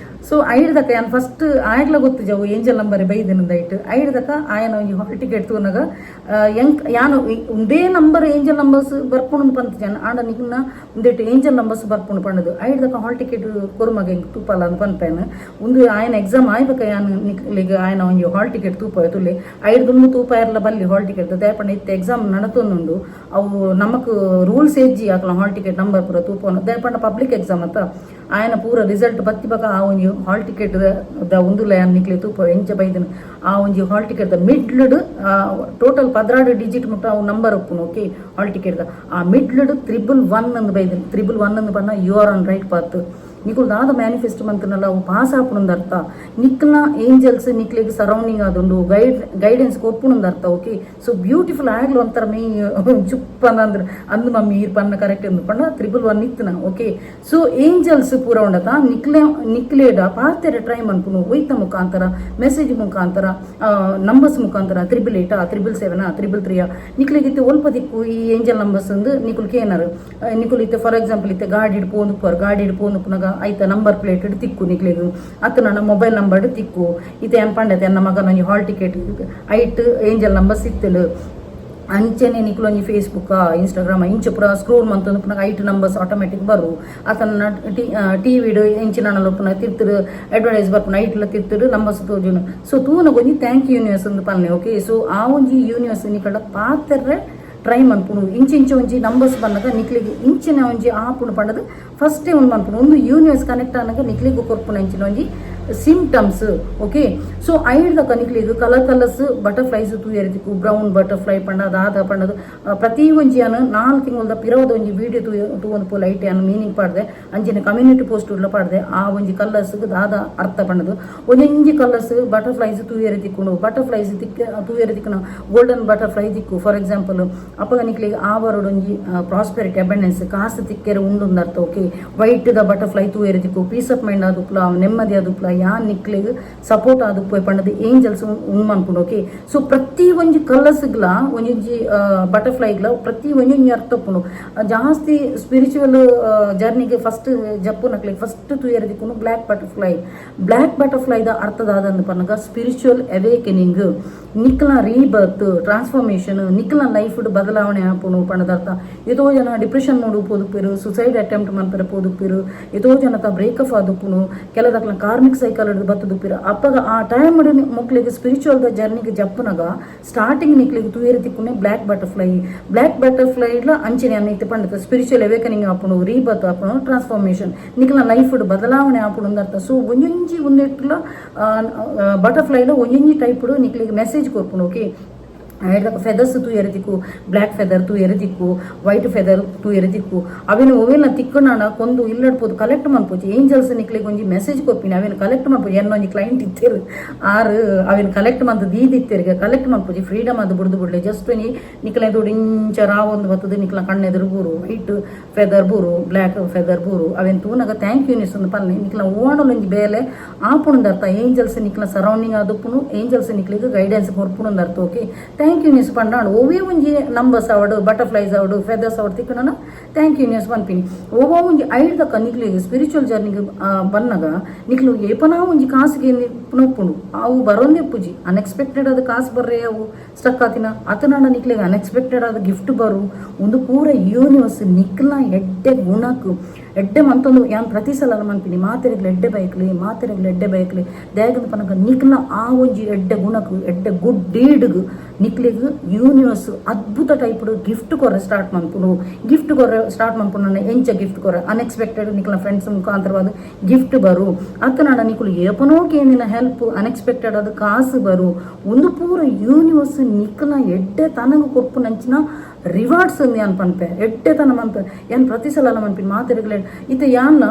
ಸೊ ಐಡ್ದಕ್ಕ ಯಾನು ಫಸ್ಟ್ ಆಯ್ಲ ಗೊತ್ತು ಜವು ಏಂಜಲ್ ನಂಬರ್ ಬೈದಿನದ ಇಟ್ಟು ಐಡ್ದಕ್ಕ ಆಯನ ಒಂಜಿ ಹಾಲ್ ಟಿಕೆಟ್ ತೂನಾಗ ಎಂಕ್ ಯಾನು ಒಂದೇ ನಂಬರ್ ಏಂಜಲ್ ನಂಬರ್ಸ್ ಬರ್ಪುಣು ಪಂತ ಜನ ಆಂಡ ನಿನ್ನ ಒಂದೇಟು ಏಂಜಲ್ ನಂಬರ್ಸ್ ಬರ್ಪುಣು ಪಂಡದು ಐಡ್ದಕ್ಕ ಹಾಲ್ ಟಿಕೆಟ್ ಕೊರುಮಗ ಎಂಕ್ ತೂಪಲ್ಲ ಅಂತ ಪನ್ಪೇನು ಒಂದು ಆಯನ ಎಕ್ಸಾಮ್ ಆಯ್ಬೇಕ ಯಾನು ನಿಕ್ಲಿಗೆ ಆಯನ ಒಂಜಿ ಹಾಲ್ ಟಿಕೆಟ್ ತೂಪ ತುಳ್ಳಿ ಐಡ್ದು ತೂಪ ಇರಲ್ಲ ಬಲ್ಲಿ ಹಾಲ್ ಟಿಕೆಟ್ ದಯಪಂಡ ಇತ್ತೆ ಎಕ್ಸಾಮ್ ನಡತೊಂದುಂಡು ಅವು ನಮಕ್ ರೂಲ್ಸ್ ಎಜ್ಜಿ ಆಕಲ ಹಾಲ್ ಟಿಕೆಟ್ ನಂಬರ್ ಪೂರ ತೂಪ ದಯಪಂಡ ಪಬ್ಲಿಕ್ ಎಕ್ಸಾಮ್ ಅಂತ ಆಯನ ಪೂರ ರಿಸಲ್ಟ್ ಬತ್ತಿ ಬಕ ಆ ಒಂಜಿ ಹಾಲ್ ಟಿಕೆಟ್ ದ ಒಂದುಲ ನಿಕ್ಲೆ ತೂಪ ಎಂಚ ಬೈದನು ಆ ಒಂಜಿ ಹಾಲ್ ಟಿಕೆಟ್ ದ ಮಿಡ್ಲ್ಡ್ ಟೋಟಲ್ 16 ಡಿಜಿಟ್ ಮುಟ್ಟ ಅವು ನಂಬರ್ ಒಪ್ಪುನು ಓಕೆ ಹಾಲ್ ಟಿಕೆಟ್ ದ ಆ ಮಿಡ್ಲ್ಡ್ 111 ಅಂದು ಬೈದನು 111 ಅಂದು ಪನ್ನ you are on right path ನಿಕುಲ್ ದಾದ ಮ್ಯಾನಿಫೆಸ್ಟ್ ಮಂತನಲ್ಲ ಅವು ಪಾಸ್ ಆಪುಣಂದ ಅರ್ಥ ನಿಕ್ಲ ಏಂಜಲ್ಸ್ ನಿಕ್ಲಿಗೆ ಸರೌಂಡಿಂಗ್ ಆದುಂಡು ಗೈಡೆನ್ಸ್ ಕೊಪ್ಪುಣಂದ ಅರ್ಥ ಓಕೆ. ಸೊ ಬ್ಯೂಟಿಫುಲ್ ಆಗ್ಲು ಒಂಥರ ಮೇ ಚುಪ್ಪನ ಅಂದ್ರೆ ಅಂದು ಮಮ್ಮಿ ಈರ್ ಪನ್ನ ಕರೆಕ್ಟ್ ಎಂದು ಪಂಡ 111 ಇತ್ತನ ಓಕೆ. ಸೊ ಏಂಜಲ್ಸ್ ಪೂರ ಉಂಡತ ನಿಕ್ಲೇಡ ಪಾರ್ತೆರೆ ಟ್ರೈ ಮನ್ಪುನು ಒಯ್ತ ಮುಖಾಂತರ ಮೆಸೇಜ್ ಮುಖಾಂತರ ನಂಬರ್ಸ್ ಮುಖಾಂತರ 888 777 333 ನಿಕ್ಲಿಗಿತ್ತೆ ಒಲ್ಪ ದಿಕ್ಕು ಈ ಏಂಜಲ್ ನಂಬರ್ಸ್ ಅಂದು ನಿಕುಲ್ ಕೇನರು ನಿಕುಲ್ ಇತ್ತೆ ಫಾರ್ ಎಕ್ಸಾಂಪಲ್ ಇತ್ತೆ ಗಾಡಿ ಹಿಡ್ಪೋಂದು ಪುನಗ ಐತ ನಂಬರ್ ಪ್ಲೇಟ್ ತಿಕ್ಕು ನಿಕ್ಲಿಗು ಅತ್ತ ನನ್ನ ಮೊಬೈಲ್ ನಂಬರ್ ತಿಕ್ಕು ಇತ್ತೆ ಏನ್ ಪಂಡತೆ ನನ್ನ ಮಗ ನನಗೆ ಹಾಲ್ ಟಿಕೆಟ್ ಐಟ್ ಏಂಜಲ್ ನಂಬರ್ ಸಿತ್ತಲು ಅಂಚೆನೆ ನಿಕ್ಲೊಂಜಿ ಫೇಸ್ಬುಕ್ ಇನ್ಸ್ಟಾಗ್ರಾಮ್ ಇಂಚ ಪುರ ಸ್ಕ್ರೋಲ್ ಮಂತಂದು ಪುನಃ ಐಟ್ ನಂಬರ್ಸ್ ಆಟೋಮೆಟಿಕ್ ಬರು ಆತನ ಟಿವಿಡು ಎಂಚಿನ ಪುನಃ ತಿರ್ತರು ಅಡ್ವರ್ಟೈಸ್ ಬರ್ಪುನ ಐಟ್ಲ ತಿರ್ತರು ನಂಬರ್ಸ್ ತೋಜುನು. ಸೊ ತೂನ ಒಂಜಿ ಥ್ಯಾಂಕ್ ಯು ಯೂನಿವರ್ಸ್ ಅಂದು ಪನ್ನೆ ಓಕೆ. ಸೊ ಆ ಒಂಜಿ ಯೂನಿವರ್ಸ್ ನಿಕಡ ಪಾತ್ರೆ ಟ್ರೈ ಮನ್ಪುನು ಇಂಚ ಒಂಜಿ ನಂಬರ್ಸ್ ಬಂದಾಗ ನಿಕ್ಲಿಗೆ ಇಂಚಿನ ಒಂಜಿ ಆಪುನು ಪಂಡದು ಫಸ್ಟೇ ಒಂದು ಮನ್ಪುನು ಒಂದು ಯೂನಿವರ್ಸ್ ಕನೆಕ್ಟ್ ಆನಾಗ ನಿಕ್ಲಿಗೂ ಕೊರ್ಪುನ ಇಂಚಿನ ಒಂಜಿ ಸಿಂಪ್ಟಮ್ಸ್ ಓಕೆ. ಸೊ ಐಡ್ದಕ್ಕ ನಿಕ್ಲಿಗೆ ಕಲರ್ಸ್ ಬಟರ್ಫ್ಲೈಸ್ ತೂಯರಿದಿಕ್ಕು ಬ್ರೌನ್ ಬಟರ್ಫ್ಲೈ ಪಂಡ ದಾದ ಪಂಡದು ಪ್ರತಿ ಒಂಜಿ ಅನ್ನು 4 ತಿಂಗಳದ ಪಿರವದ ಒಂಜಿ ವಿಡಿಯೋ ತೂವೊಂದು ಪೋಲ್ ಐಟೆ ಅನ್ನು ಮೀನಿಂಗ್ ಪಾಡ್ದೆ ಅಂಚಿನ ಕಮ್ಯುನಿಟಿ ಪೋಸ್ಟ್ ಉಳ್ಳ ಪಾಡ್ದೆ ಆ ಒಂಜಿ ಕಲರ್ಸ್ ದಾದ ಅರ್ಥ ಪಂಡದು ಒಂಜೊಂಜಿ ಕಲರ್ಸ್ ಬಟರ್ಫ್ಲೈಸ್ ತೂಯರಿದಿಕ್ಕು ಬಟರ್ಫ್ಲೈಸ್ ತೂಯರಿದಿಕ್ಕನ ಗೋಲ್ಡನ್ ಬಟರ್ಫ್ಲೈ ದಿಕ್ಕು ಫಾರ್ ಎಕ್ಸಾಂಪಲ್ ಅಪ್ಪಗ ನಿಕ್ಲಿಗೆ ಆ ಬರೋಡೊಂಜಿ ಪ್ರಾಸ್ಪೆರಿಟಿ ಅಬಂಡೆನ್ಸ್ ಕಾಸು ತಿಕ್ಕೆರೆ ಉಂಡು ಅರ್ಥ ಓಕೆ. ವೈಟ್ ದ ಬಟರ್ಫ್ಲೈ ತೂಯರಿದಿಕ್ಕು ಪೀಸ್ ಆಫ್ ಮೈಂಡ್ ಆದುಪ್ಲ ನೆಮ್ಮದಿ ಆದುಪ್ಲ ಯಾನ್ ನಿಕ್ಲಿಗೆ ಸಪೋರ್ಟ್ ಆದು ಪಂಡದು ಏಂಜಲ್ಸ್ ಉಣ್ಮನ್ಪುಂಡು ಓಕೆ. ಸೊ ಪ್ರತಿ ಒಂಜಿ ಕಲರ್ಸ್ಗ್ಲ ಒಂಜೊಂಜಿ ಬಟರ್ಫ್ಲೈಗ್ಲ ಪ್ರತಿ ಒಂಜೊಂಜಿ ಅರ್ಥ ಪುಂಡು ಜಾಸ್ತಿ ಸ್ಪಿರಿಚುವಲ್ ಜರ್ನಿಗೆ ಫಸ್ಟ್ ಜಪ್ಪು ನಕ್ಲಿಗೆ ಫಸ್ಟ್ ತೂಯರಿದಿಕ್ಕುನು ಬ್ಲ್ಯಾಕ್ ಬಟರ್ಫ್ಲೈದ ಅರ್ಥದಾದಂದು ಪನ್ನಗ ಸ್ಪಿರಿಚುವಲ್ ಅವೇಕೆನಿಂಗ್ ನಿಕ್ಲ ರೀಬರ್ತ್ ಟ್ರಾನ್ಸ್ಫಾರ್ಮೇಶನ್ ನಿಕ್ಲ ಲೈಫ್ ಬದಲಾವಣೆ ಆಪುನು ಪಂಡದ ಅರ್ಥ. ಎಷ್ಟೋ ಜನ ಡಿಪ್ರೆಷನ್ ನೋಡು ಪೋದುಪಿರು ಸುಸೈಡ್ ಅಟೆಂಪ್ಟ್ ಮಾಡ್ತಾರೆ ಪೋದುಪಿರು ಎಷ್ಟೋ ಜನ ಬ್ರೇಕಪ್ ಆದುಪ್ಪುನು ಕೆಲದಕ್ಲ ಕಾರ್ಮಿಕ್ ಸೈಕಲ್ ಬತ್ತದುಪ್ಪಿರ ಅಪ್ಪಗ ಆ ಟೈಮ್ ಮಕ್ಳಿಗೆ ಸ್ಪಿರಿಚುವಲ್ ದ ಜರ್ನಿಗೆ ಜಪ್ಪನಾಗ ಸ್ಟಾರ್ಟಿಂಗ್ ನಿಕ್ಲಿಗೆ ತೂಯರಿತಿಕ್ಕುನೆ ಬ್ಲ್ಯಾಕ್ ಬಟರ್ಫ್ಲೈ ಇಲ್ಲ ಅಂಚನೆ ಅನ್ನೈತೆ ಪಂಡತ ಸ್ಪಿರಿಚುವಲ್ ಅವೇಕನಿಂಗ್ ಆಪುನು ರೀಬರ್ತ್ ಆಪುನು ಟ್ರಾನ್ಸ್ಫಾರ್ಮೇಶನ್ ನಿಕ್ಲ ಲೈಫ್ ಬದಲಾವಣೆ ಆಪುನು ಅಂತ ಅರ್ಥ. ಸೊ ಒಂಜೊಂಜಿ ಒಂದೆಟ್ಲ ಬಟರ್ಫ್ಲೈಲ ಒಂಜೊಂಜಿ ಟೈಪ್ ನಿಕ್ಲಿಗೆ ಮೆಸೇಜ್ ಕೊರ್ಪುನು ಓಕೆ. ಫೆದರ್ಸ್ ತೂಯರಿದಿಕ್ಕು ಬ್ಲ್ಯಾಕ್ ಫೆದರ್ ತೂಯರಿದಿಕ್ಕು ವೈಟ್ ಫೆದರ್ ತೂಯರಿದಿಕ್ಕು ಅವೇನು ಒವೆಲ್ಲ ತಿಕ್ಕುನಾಣ ಕೊಂದು ಇಲ್ಲಡ್ಬೋದು ಕಲೆಕ್ಟ್ ಮಾಡ್ಪೋಚು ಏಂಜಲ್ಸ್ ನಿಕ್ಲಿಗೆ ಒಂಜಿ ಮೆಸೇಜ್ ಕೊಪ್ಪಿನಿ ಅವೇನು ಕಲೆಕ್ಟ್ ಮಾಡ್ಬೋದು ಏನೊಂಜಿ ಕ್ಲೈಂಟ್ ಇತ್ತೇರು ಅವೇನು ಕಲೆಕ್ಟ್ ಮಾಡ್ದು ದೀದಿತ್ತೇರಿಗೆ ಕಲೆಕ್ಟ್ ಮಾಡ್ಪೋಜಿ ಫ್ರೀಡಮ್ ಅದು ಬಿಡ್ಲೆ ಜಸ್ಟ್ ನಿಕ್ಲೆ ದುಡ್ಡು ಇಂಚ ರಾವೊಂದು ಬರ್ತದೆ ನಿಕ್ಲ ಕಣ್ಣೆದುರು ಬೂರು ವೈಟ್ ಫೆದರ್ ಬೂರು ಬ್ಲ್ಯಾಕ್ ಫೆದರ್ ಬೂರು ಅವೇನು ತೂನಾಗ ಥ್ಯಾಂಕ್ ಯೂನಿಸ್ ಒಂದು ಪಲ್ಲೆ ನಿಕ್ಲ ಓಣಲೊಂಜಿ ಬೇಲೆ ಆಪುಣದ ಅರ್ಥ ಏಂಜಲ್ಸ್ ನಿಕ್ಲ ಸರೌಂಡಿಂಗ್ ಆದುಪ್ಪುನು ಏಂಜಲ್ಸ್ ನಿಕ್ಲಿಗೆ ಗೈಡೆನ್ಸ್ ಕೊರ್ಪುಣದ ಅರ್ಥ ಓಕೆ. ಥ್ಯಾಂಕ್ ಯು ನ್ಯೂಸ್ ಪಂಡಾಡು ಓವೇ ಒಂಜಿ ನಂಬರ್ಸ್ ಅವಡು ಬಟರ್ಫ್ಲೈಸ್ ಅವಡು ಫೆದರ್ಸ್ ಅವಡು ತಿಕ್ಕಣ ಥ್ಯಾಂಕ್ ಯು ನ್ಯೂಸ್ ಪನ್ಪಿನಿ ಓವ ಒಂಜಿ ಐಡ್ದಕ್ಕ ನಿಕ್ಲಿಗೆ ಸ್ಪಿರಿಚುವಲ್ ಜರ್ನಿಗೆ ಬನ್ನಗ ನಿಕ್ಲು ಏಪನಾ ಒಂಜಿ ಕಾಸಿಗೆ ನೊಪ್ಪುಂಡು ಅವು ಬರೋಂದೇ ಪೂಜಿ ಅನ್ಎಕ್ಸ್ಪೆಕ್ಟೆಡ್ ಆದ ಕಾಸು ಬರ್ರೆ ಅವು ಸ್ಟಕ್ ಆತಿನ ಅತನಾಡ ನಿಕ್ಲಿಗೆ ಅನ್ಎಕ್ಸ್ಪೆಕ್ಟೆಡ್ ಆದ ಗಿಫ್ಟ್ ಬರು ಒಂದು ಪೂರ ಯೂನಿವರ್ಸ್ ನಿಕ್ಲ ಎಡ್ಡೆ ಗುಣಕ್ಕೆ ಎಡ್ಡೆ ಮಂತೊಂದು ಯಾನ್ ಪ್ರತಿ ಸಲ ಮನ್ಪಿನಿ ಮಾತೆರೆಗ್ಲು ಎಡ್ಡೆ ಬೈಕ್ಲಿ ದಯಗದ ಪನಕ ನಿಕ್ಲ ಆ ಒಂಜಿ ಎಡ್ಡೆ ಗುಣಕ್ಕೆ ಎಡ್ಡೆ ಗುಡ್ ಡೀಡ್ಗ್ ನಿಕ್ಲಿಗೆ ಯೂನಿವರ್ಸ್ ಅದ್ಭುತ ಟೈಪ್ ಗಿಫ್ಟ್ ಕೊರೆ ಸ್ಟಾರ್ಟ್ ಮನ್ಪುನ ಎಂಚ ಗಿಫ್ಟ್ ಕೊರೆ ಅನ್ಎಕ್ಸ್ಪೆಕ್ಟೆಡ್ ನಿಕ್ಲ ಫ್ರೆಂಡ್ಸ್ ಮುಖಾಂತರವಾದ ಗಿಫ್ಟ್ ಬರು ಅತ್ತನಾಡ ನಿಕ್ಲು ಏಪನೋಕೆ ಏನಿನ ಹೆಲ್ಪ್ ಅನ್ಎಕ್ಸ್ಪೆಕ್ಟೆಡ್ ಆದ ಕಾಸು ಬರು ಒಂದು ಪೂರ ಯೂನಿವರ್ಸ್ ನಿಕ್ಲ ಎಡ್ಡೆ ತನಗ ಕೊಪ್ಪು ನಂಚಿನ ರಿವಾರ್ಡ್ಸ್ ಯಾನ್ ಪನ್ಪೆ ಎಡ್ಡೆ ತನ ಮನ್ಪೆ ಯಾನ್ ಪ್ರತಿ ಸಲ ಮನ್ಪಿನ ಮಾತೆರೆಗ್ಲೆ ಇತ್ತ ಯಾನ್ನ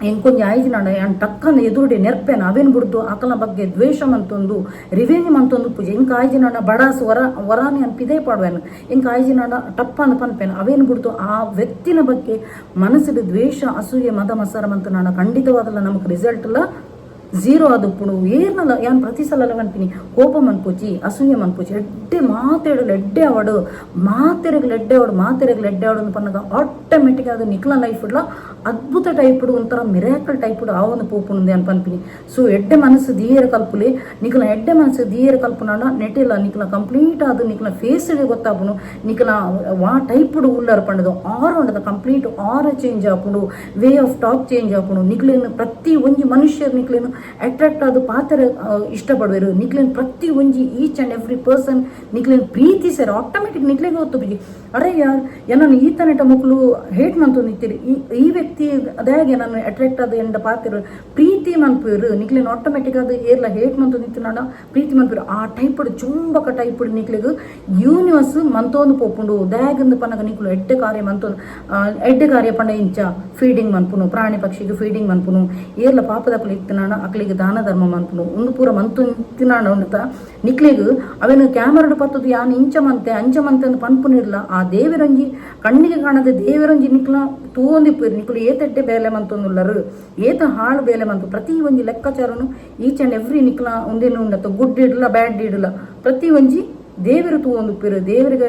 ಎಂಕೊಂಜಿ ಆಯ್ಜಿನಾಡ ಯಾನ್ ಟಕ್ಕನ ಎದುರುಡೆ ನೆರ್ಪೆನ ಅವೇನು ಬಿಡ್ದು ಆಕಲ ಬಗ್ಗೆ ದ್ವೇಷ ಮಂತೊಂದು ರಿವೆಂಜ್ ಮಂತೊಂದು ಪೂಜೆ ಎಂಕ ಆಯ್ಜಿನಾಡ ಬಡಾಸ್ ವರಾನಿ ಅನ್ ಪಿದೇ ಪಾಡುವೆನು ಎಂಕ ಆಯ್ಜಿನಾಡ ಟಪ್ಪ ಅನ್ ಪನ್ಪೆನ ಅವೇನು ಬಿಡ್ದು ಆ ವ್ಯಕ್ತಿನ ಬಗ್ಗೆ ಮನಸ್ಸಿಗೆ ದ್ವೇಷ ಅಸೂಯೆ ಮದ ಮತ್ಸರ ಮಂತ ನಾಡ ಖಂಡಿತವಾದಲ್ಲ ನಮಗೆ ರಿಸಲ್ಟ್ ಇಲ್ಲ ಝೀರೋ ಆದುಪ್ಪುಡು ಏರ್ನಲ್ಲ ಯಾನ್ ಪ್ರತಿ ಸಲ ಅನ್ಪಿನಿ ಕೋಪ ಮನ್ಪೋಚಿ ಅಸೂಯೆ ಮನ್ಪೋಚಿ ಎಡ್ಡೆ ಮಾತಾಡಲು ಎಡ್ಡೆ ಅವಡು ಮಾತೆರೆಗ್ಲು ಎಡ್ಡೆ ಅವಡು ಪನ್ನಗ ಆಟೋಮೆಟಿಕ್ ಅದು ನಿಕ್ಲ ಲೈಫ್ ಇಡ್ಲ ಅದ್ಭುತ ಟೈಪ್ ಒಂಥರ ಮಿರಾಕಲ್ ಟೈಪ್ ಆ ಒಂದು ಪೋಪುಂದೆ ಅಂತ ಪನ್ಪಿನಿ. ಸೊ ಎಡ್ಡೆ ಮನಸ್ಸು ದೀಯರ ಕಲ್ಪುಲಿ ನಿಕ್ಲ ಎಡ್ಡೆ ಮನಸ್ಸು ದೀಯರ ಕಲ್ಪನಾಡ ನೆಟ್ಟಿಲ್ಲ ನಿಕ್ಲ ಕಂಪ್ಲೀಟ್ ಅದು ನಿಕ್ಲ ಫೇಸ್ಗೆ ಗೊತ್ತಾಪುನು ನಿಕ್ಲ ವಾ ಟೈಪ್ ಉಳ್ಳಾರ ಪಂಡದು ಆರ್ ಉಂಡದ ಕಂಪ್ಲೀಟ್ ಆರ್ ಚೇಂಜ್ ಆಪುಂಡು ವೇ ಆಫ್ ಟಾಕ್ ಚೇಂಜ್ ಆಪುಂಡು ನಿಕ್ಲೇನು ಪ್ರತಿ ಒಂಜಿ ಮನುಷ್ಯರು ನಿಕ್ಲೇನು ಅಟ್ರಾಕ್ಟ್ ಆದ ಪಾತ್ರ ಇಷ್ಟಪಡುವರು ನಿಕ್ಲೇನು ಪ್ರತಿ ಒಂಜಿ ಈಚ್ ಅಂಡ್ ಎವ್ರಿ ಪರ್ಸನ್ ನಿಕ್ಲೇನು ಪ್ರೀತಿಸ್ಯಾರ ಆಟೋಮೆಟಿಕ್ ನಿಕ್ಲೇಗೆ ಗೊತ್ತು ಬಿಜಿ ಅರೆ ಯಾರು ಏನನ್ನು ಈತನೆಟ ಮಕ್ಕಳು ಹೇಟ್ ಮಂತು ನಿಂತಿರಿ ಈ ವ್ಯಕ್ತಿ ಅದಾಗೆ ನಾನು ಅಟ್ರಾಕ್ಟ್ ಆದ ಎಂಡ ಪಾತ್ರ ಪ್ರೀತಿ ಮನ್ಪುರು ನಿಕ್ಲೇನು ಆಟೋಮೆಟಿಕ್ ಅದು ಏರ್ಲ ಹೇಟ್ ಮಂತು ನಿಂತಿನಾಡ ಪ್ರೀತಿ ಮನ್ಪುರು ಆ ಟೈಪ್ ಚುಂಬಕ ಟೈಪ್ ನಿಕ್ಲಿಗೆ ಯೂನಿವರ್ಸ್ ಮಂತೋಂದು ಪೋಪುಂಡು ದಾಗಂದು ಪನ್ನಗ ನಿಕ್ಲು ಎಡ್ಡೆ ಕಾರ್ಯ ಮಂತೋಂದು ಎಡ್ಡೆ ಕಾರ್ಯ ಪಂಡ ಇಂಚ ಫೀಡಿಂಗ್ ಮನ್ಪುನು ಪ್ರಾಣಿ ಪಕ್ಷಿಗೆ ಫೀಡಿಂಗ್ ಮನ್ಪುನು ಏರ್ಲ ಪಾಪದಕ್ಕಲು ಇತ್ತಿನಾಡ ಅಕ್ಲಿಗೆ ದಾನ ಧರ್ಮ ಮನ್ಪುನು ಒಂದು ಪೂರ ಮಂತು ತಿನ್ನಾಡ ಉಂಡತ ನಿಕ್ಲಿಗೆ ಅವೇನು ಕ್ಯಾಮರಾಡು ಪತ್ತದು ಯಾನು ಇಂಚ ಮಂತೆ ಅಂಚ ಮಂತೆ ಅಂತ ಪನ್ಪುನಿರ್ಲ ಆ ದೇವರಂಜಿ ಕಣ್ಣಿಗೆ ಕಾಣದೆ ದೇವರಂಜಿ ನಿಕ್ಲ ತೂಂದಿಪ್ಪುರು ನಿಕ್ಲು ಏತೆಡ್ಡೆ ಬೇಲೆ ಮಂತೊಂದುಲ್ಲರು ಏತ ಹಾಳು ಬೇಲೆ ಮಂತು ಪ್ರತಿ ಒಂಜಿ ಲೆಕ್ಕಾಚಾರನು ಈಚ್ ಅಂಡ್ ಎವ್ರಿ ನಿಕ್ಲ ಒಂದೇನು ಉಂಡತ ಗುಡ್ ಇಡಲ್ಲ ಬ್ಯಾಡ್ ಇಡಲ್ಲ ಪ್ರತಿ ಒಂಜಿ ದೇವರು ತೂಂದಿಪ್ಪುರು ದೇವರಿಗೆ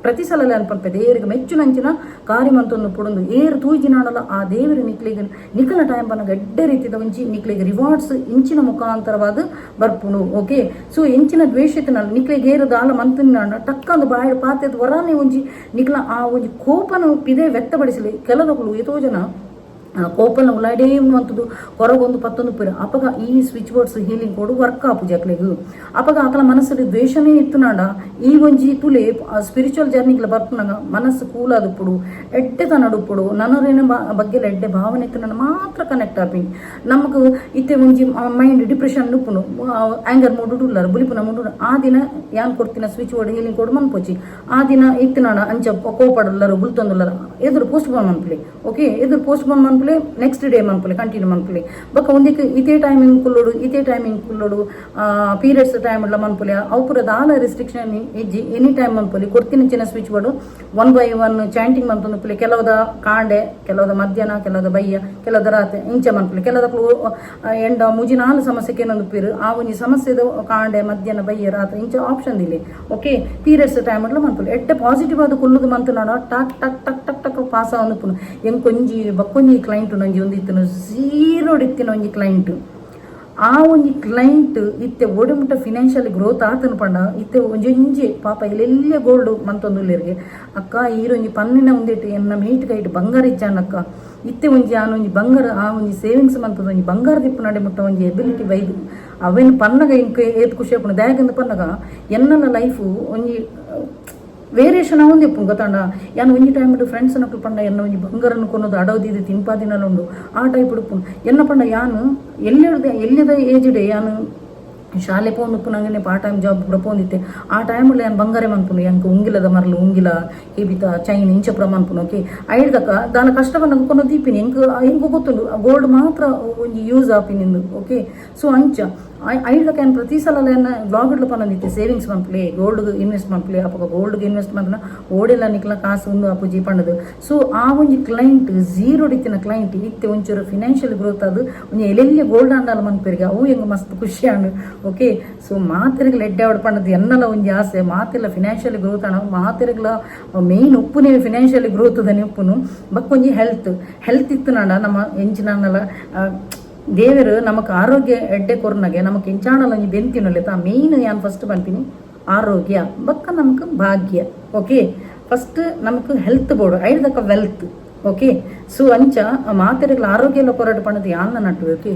ಪ್ರತಿ ಸಲ ಅನ್ಪನ್ಪೆ ದೇವರಿಗೆ ಮೆಚ್ಚುನಂಚಿನ ಕಾರ್ಯ ಮಂತೊಂದು ಪುಡೊಂದು ಏರು ತೂಜಿನಾಡಲ್ಲ ಆ ದೇವರು ನಿಕ್ಲಿಗೆ ನಿಖಲ ಟೈಮ್ ಪನ್ನಗ ಎಡ್ಡೆ ರೀತಿಯ ಒಂಜಿ ನಿಕ್ಲಿಗೆ ರಿವಾರ್ಡ್ಸ್ ಇಂಚಿನ ಮುಖಾಂತರವಾದ ಬರ್ಪುಣು. ಓಕೆ ಸೊ ಇಂಚಿನ ದ್ವೇಷತಿನಲ್ಲ ನಿಕ್ಲಿಗೆ ಏರು ದಾಲ ಮಂತಿನ ಟಕ್ಕಂದು ಬಾಯ ಪಾತ್ಯದ ವರಾನೆ ಒಂಜಿ ನಿಕ್ಲ ಆ ಒಂಜಿ ಕೋಪನ ಪಿದೆ ವ್ಯಕ್ತಪಡಿಸಲಿ ಕೆಲವಗಳು ಎಷ್ಟೋ ಜನ ಕೋಪನ ಉಳ್ಳಾಡೇ ಅನ್ನುವಂಥದ್ದು ಹೊರಗೊಂದು ಪತ್ತೊಂದು ಪುರ ಅಪಗ ಈ ಸ್ವಿಚ್ ಬೋರ್ಡ್ಸ್ ಹೀಲಿಂಗ್ ಕೋಡು ವರ್ಕ್ ಆಪುಜಿ ಅಕ್ಲೆಗು ಅಪಗ ಆಕಲ ಮನಸ್ಸಲ್ಲಿ ದ್ವೇಷನೇ ಇತ್ತು ನಾಡ ಈ ಒಂಜಿ ತುಲೆ ಸ್ಪಿರಿಚುವಲ್ ಜರ್ನಿಗ್ಲ ಬರ್ಪುನಾಗ ಮನಸ್ಸು ಕೂಲಾದುಪ್ಪುಡು ಎಡ್ಡೆ ನಡುಪ್ಪುಡು ನನ್ನರೇನ ಬಗ್ಗೆ ಎಡ್ಡೆ ಭಾವನೆ ಇತ್ತು ನನ್ನ ಮಾತ್ರ ಕನೆಕ್ಟ್ ಆಪಿ ನಮಗೂ ಇತ್ತೆ ಒಂಜಿ ಮೈಂಡ್ ಡಿಪ್ರೆಷನ್ ನುಪ್ಪುನು ಆಂಗರ್ ಮೂಡುಡುಲ್ಲಾರ ಬುಲಿಪುನ ಮೂಡು ಆ ದಿನ ಯಾನ್ ಕೊಡ್ತಿನ ಸ್ವಿಚ್ ಬೋರ್ಡ್ ಹೀಲಿಂಗ್ ಕೋಡು ಮನ್ಪೋಚಿ ಆ ದಿನ ಇತ್ತು ನಾಡ ಅಂಚ ಕೋಪಡಲ್ಲರು ಬುಲ್ತೊಂದುಲ್ಲರ ಎದುರು ಪೋಸ್ಟ್ ಪೋನ್ ಮನ್ಪುಲಿ ಓಕೆ ಎದುರು ಪೋಸ್ಟ್ ಪೋನ್ ಮನ್ಪುಲಿ ನೆಕ್ಸ್ಟ್ ಡೇ ಮನ್ಪುಲಿ ಕಂಟಿನ್ಯೂ ಮನ್ಪುಲಿ ಬೊಕ್ಕ ಒಂದಿಕ್ಕೆ ಇದೇ ಟೈಮಿಂಗ್ ಕುಲ್ಲೋಡು ಪೀರಿಯಡ್ಸ್ ಟೈಮ್ ಎಲ್ಲ ಮನ್ಪುಲಿ ಅವು ಪೂರ ದಾಲ ರೆಸ್ಟ್ರಿಕ್ಷನ್ ಇಜ್ಜಿ ಎನಿ ಟೈಮ್ ಮನ್ಪುಲಿ ಕೊಡ್ತಿನ ಸ್ವಿಚ್ ಬೋರ್ಡು 1 by 1 ಚಾಂಟಿಂಗ್ ಮನ್ಪುಲಿ ಕೆಲವದ ಕಾಂಡೆ ಕೆಲವದ ಮಧ್ಯಾಹ್ನ ಕೆಲವದ ಬಯ್ಯ ಕೆಲವದ ರಾತ್ರಿ ಇಂಚ ಮನ್ಪುಲಿ ಕೆಲವದ ಎಂಡ ಮುಜಿ 4 ಸಮಸ್ಯೆಗೆ ಏನೊಂದು ಪೀರು ಆ ಒಂಜಿ ಸಮಸ್ಯೆದು ಕಾಂಡೆ ಮಧ್ಯಾಹ್ನ ಬಯ್ಯ ರಾತ್ರಿ ಇಂಚ ಆಪ್ಷನ್ ಇಲ್ಲಿ ಓಕೆ ಪೀರಿಯಡ್ಸ್ ಟೈಮ್ ಎಲ್ಲ ಮನ್ಪುಲಿ ಎಡ್ಡೆ ಪಾಸಿಟಿವ್ ಆದ ಕುಲ್ಲುದು ಮಂತು ನಾಡ ಟಕ್ ಟಕ್ ಟಕ್ ಟಕ್ ಟಕ್ ಪಾಸ್ ಆವನು ಎಂಕೊಂಜಿ ಬಕ್ಕೊಂಜಿ ಕ್ಲೈಂಟ್ ನಂಜಿ ಒಂದಿತ್ತನು ಝೀರೋ ಇತ್ತಿನ ಒಂಜಿ ಕ್ಲೈಂಟ್ ಆ ಒಂಜಿ ಕ್ಲೈಂಟ್ ಇತ್ತೆ ಒಡಿಮುಟ್ಟ ಫಿನಾನ್ಷಿಯಲಿ ಗ್ರೋತ್ ಆತನ ಪಂಡ ಇತ್ತೆ ಒಂಜೊಂಜಿ ಪಾಪ ಇಲ್ಲೆಲ್ಲ ಗೋಲ್ಡ್ ಮಂತೊಂದುಲ್ಲೆರ್ಗೆ ಅಕ್ಕ ಈರೊಂಜಿ ಪನ್ನಿನ ಮುಂದಿಟ್ಟು ಎನ್ನ ಮೀಟ್ ಕೈಟ್ ಬಂಗಾರ ಇಚ್ಚಾನಕ್ಕ ಇತ್ತೆ ಒಂಜಿ ಆನೊಂಜಿ ಬಂಗಾರ ಆ ಒಂಜಿ ಸೇವಿಂಗ್ಸ್ ಮಂತದ ಒಂಜಿ ಬಂಗಾರ ದಿಪ್ಪು ನಡೆ ಮುಟ್ಟ ಒಂಜಿ ಎಬಿಲಿಟಿ ಬೈದು ಅವೇನು ಪನ್ನಗ ಇಂಕ ಏತ್ ಖುಷಿ ಆಪುಂಡು ದಾಯಕಂದು ಪನ್ನಗ ಎನ್ನನ ಲೈಫು ಒಂಜಿ ವೇರಿಯೇಷನ್ ಅವೊಂದು ಇಪ್ಪು ಗೊತ್ತಾಂಡ ಯಾನು ಒಂಜಿ ಟೈಮ್ ಫ್ರೆಂಡ್ಸ್ ನಕ್ಲು ಪಂಡ ಎನ್ನ ಒಂಜಿ ಬಂಗಾರನ್ನು ಕೊನ್ನೋದು ಅಡೋದಿದ್ದು ತಿನ್ಪಾದಿನಲ್ಲ ಉಂಡು ಆ ಟೈಪ್ ಉಡುಪು ಎನ್ನ ಪಂಡ ಯಾನು ಎಲ್ಲದ ಏಜ್ ಡೇ ಯಾನು ಶಾಲೆ ಪೋನ್ ಉಪ್ಪು ನಂಗೆ ಪಾರ್ಟ್ ಟೈಮ್ ಜಾಬ್ ಕೂಡ ಪೋಂದಿತ್ತೆ ಆ ಟೈಮಲ್ಲಿ ನಾನು ಬಂಗಾರೆ ಮನ್ಪುನು ಎಂಕ ಉಂಗಿಲದ ಮರಲು ಉಂಗಿಲ ಹೇಬಿತ ಚೈನ್ ಇಂಚಪುರ ಮನ್ಪುನು ಓಕೆ ಐಡ್ದಕ್ಕ ದಾನ ಕಷ್ಟವನ್ನು ಕೊನೋ ದೀಪಿನಿ ಹೆಂಗು ಗೊತ್ತುಂಡು ಗೋಲ್ಡ್ ಮಾತ್ರ ಒಂಜಿ ಯೂಸ್ ಆಪಿನಿಂದು ಓಕೆ ಸೊ ಅಂಚ ಐಡ್ದಕ್ಕ ಏನು ಪ್ರತಿ ಸಲ ಬ್ಲಾಗ್ ಇಡ್ಲ ಪನ್ನದಿತ್ತೆ ಸೇವಿಂಗ್ಸ್ ಮನ್ಪುಲಿ ಗೋಲ್ಡ್ಗೆ ಇನ್ವೆಸ್ಟ್ ಮನ್ಪುಲಿ ಅಪ್ಪ ಗೋಲ್ಡ್ಗೆ ಇನ್ವೆಸ್ಟ್ ಮಾಡ್ನ ಓಡೆಲ್ಲ ನಿಕ್ಲ ಕಾಸು ಒಂದು ಅಪ್ಪುಜಿ ಪಂಡದು ಸೊ ಆ ಒಂಜಿ ಕ್ಲೈಂಟ್ ಝೀರೋ ಇತ್ತಿನ ಕ್ಲೈಂಟ್ ಇತ್ತೆ ಒಂಚೂರು ಫಿನಾನ್ಷಿಯಲ್ ಗ್ರೋತ್ ಅದು ಒಂಜಿ ಎಲ್ಲೆಲ್ಲಿ ಗೋಲ್ಡ್ ಅಂಡಲ್ಲ ಮನ್ಪೇರಿಗೆ ಅವು ಹೆಂಗೆ ಮಸ್ತ್ ಖುಷಿ ಆಂಡು ಓಕೆ ಸೊ ಮಾತೆರೆಗ್ಲ ಎಡ್ಡೆ ಆವಡ್ ಪಂಡದು ಎನ್ನಲ ಒಂಜಿ ಆಸೆ ಮಾತೆಲ್ಲ ಫಿನಾನ್ಷಿಯಲಿ ಗ್ರೋತ್ ಆಣ ಮಾತೆರೆಗ್ಲ ಮೇಯ್ನ್ ಉಪ್ಪುನೇ ಫಿನಾನ್ಷಿಯಲಿ ಗ್ರೋತ್ ದನಿ ಉಪ್ಪುನು ಬಕ್ಕೊಂಜಿ ಹೆಲ್ತ್ ಇತ್ತು ನಾಡ ನಮ್ಮ ಎಂಚಿನಲ್ಲ ದೇವರು ನಮಕ್ ಆರೋಗ್ಯ ಎಡ್ಡೆ ಕೊರ್ನಗೆ ನಮಕ್ ಎಂಚಾಣಲ್ಲ ಒಂಜಿ ಬೆಂತಿನಲ್ಲ ತಾ ಮೇಯ್ನ್ ಯಾನ್ ಫಸ್ಟ್ ಬಂತೀನಿ ಆರೋಗ್ಯ ಬಕ್ಕ ನಮಕ್ ಭಾಗ್ಯ ಓಕೆ ಫಸ್ಟ್ ನಮಕ್ ಹೆಲ್ತ್ ಬೋರ್ಡು ಐದಕ್ಕ ವೆಲ್ತ್ ಓಕೆ ಸೊ ಅಂಚ ಮಾತೆರೆಗ್ಲ ಆರೋಗ್ಯ ಎಲ್ಲ ಕೊರಡು ಪಣದು ಯಾನ್ನ ನಟ್ಟು ಓಕೆ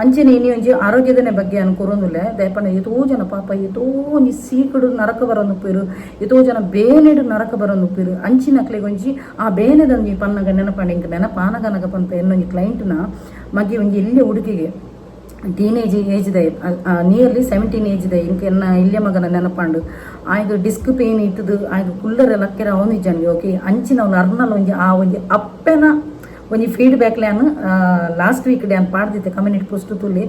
ಅಂಚೆನೆ ಇನಿ ಒಂಜಿ ಆರೋಗ್ಯದನೆ ಬಗ್ಗೆ ಅನ್ಕೊರೊಂದುಲ್ಲೆ ದಯಪಂಡ ಎತೋ ಜನ ಪಾಪ ಎತೋ ಒಂಜಿ ಸೀಕಡು ನರಕ ಬರೋನುಪ್ಪೇರು ಎತೋ ಜನ ಬೇನೆಡು ನರಕ ಬರೋನುಪ್ಪೇರು ಅಂಚಿನಕ್ಲೆಗ್ ಒಂಜಿ ಆ ಬೇನೆದ ಒಂಜಿ ಪನ್ನಗ ನೆನಪಂಡ ಇಂಕ ನೆನಪಾನಗನಗ ಪಂಪ ಎನ್ನೊಂಜಿ ಕ್ಲೈಂಟ್ನ ಮಗೆ ಒಂಜಿ ಇಲ್ಲೇ ಹುಡುಗಿಗೆ ಟೀನೇಜ್ ಏಜ್ದ ನಿಯರ್ಲಿ 17 ಏಜ್ದ ಇಂಕ ಎನ್ನ ಇಲ್ಲೇ ಮಗನ ನೆನಪಂಡು ಆಯ್ದು ಡಿಸ್ಕ್ ಪೇನ್ ಇತ್ತದು ಆಯ್ದು ಕುಲ್ಲರೆ ಲಕ್ಕೆರ ಅವನು ಜನ್ಗೆ ಓಕೆ ಅಂಚಿನ ಅವ್ನು ಅರ್ನಲ್ ಒಂಜಿ ಆ ಒಂಜಿ ಅಪ್ಪೆನ ಒಂಜಿ ಫೀಡ್ಬ್ಯಾಕ್ ಲ್ಯಾನ್ ಲಾಸ್ಟ್ ವೀಕ್ ಡ್ಯಾನ್ ಪಾಡ್ದಿತ್ತೆ ಕಮ್ಯುನಿಟಿ ಪೋಸ್ಟ್ ತುಲಿ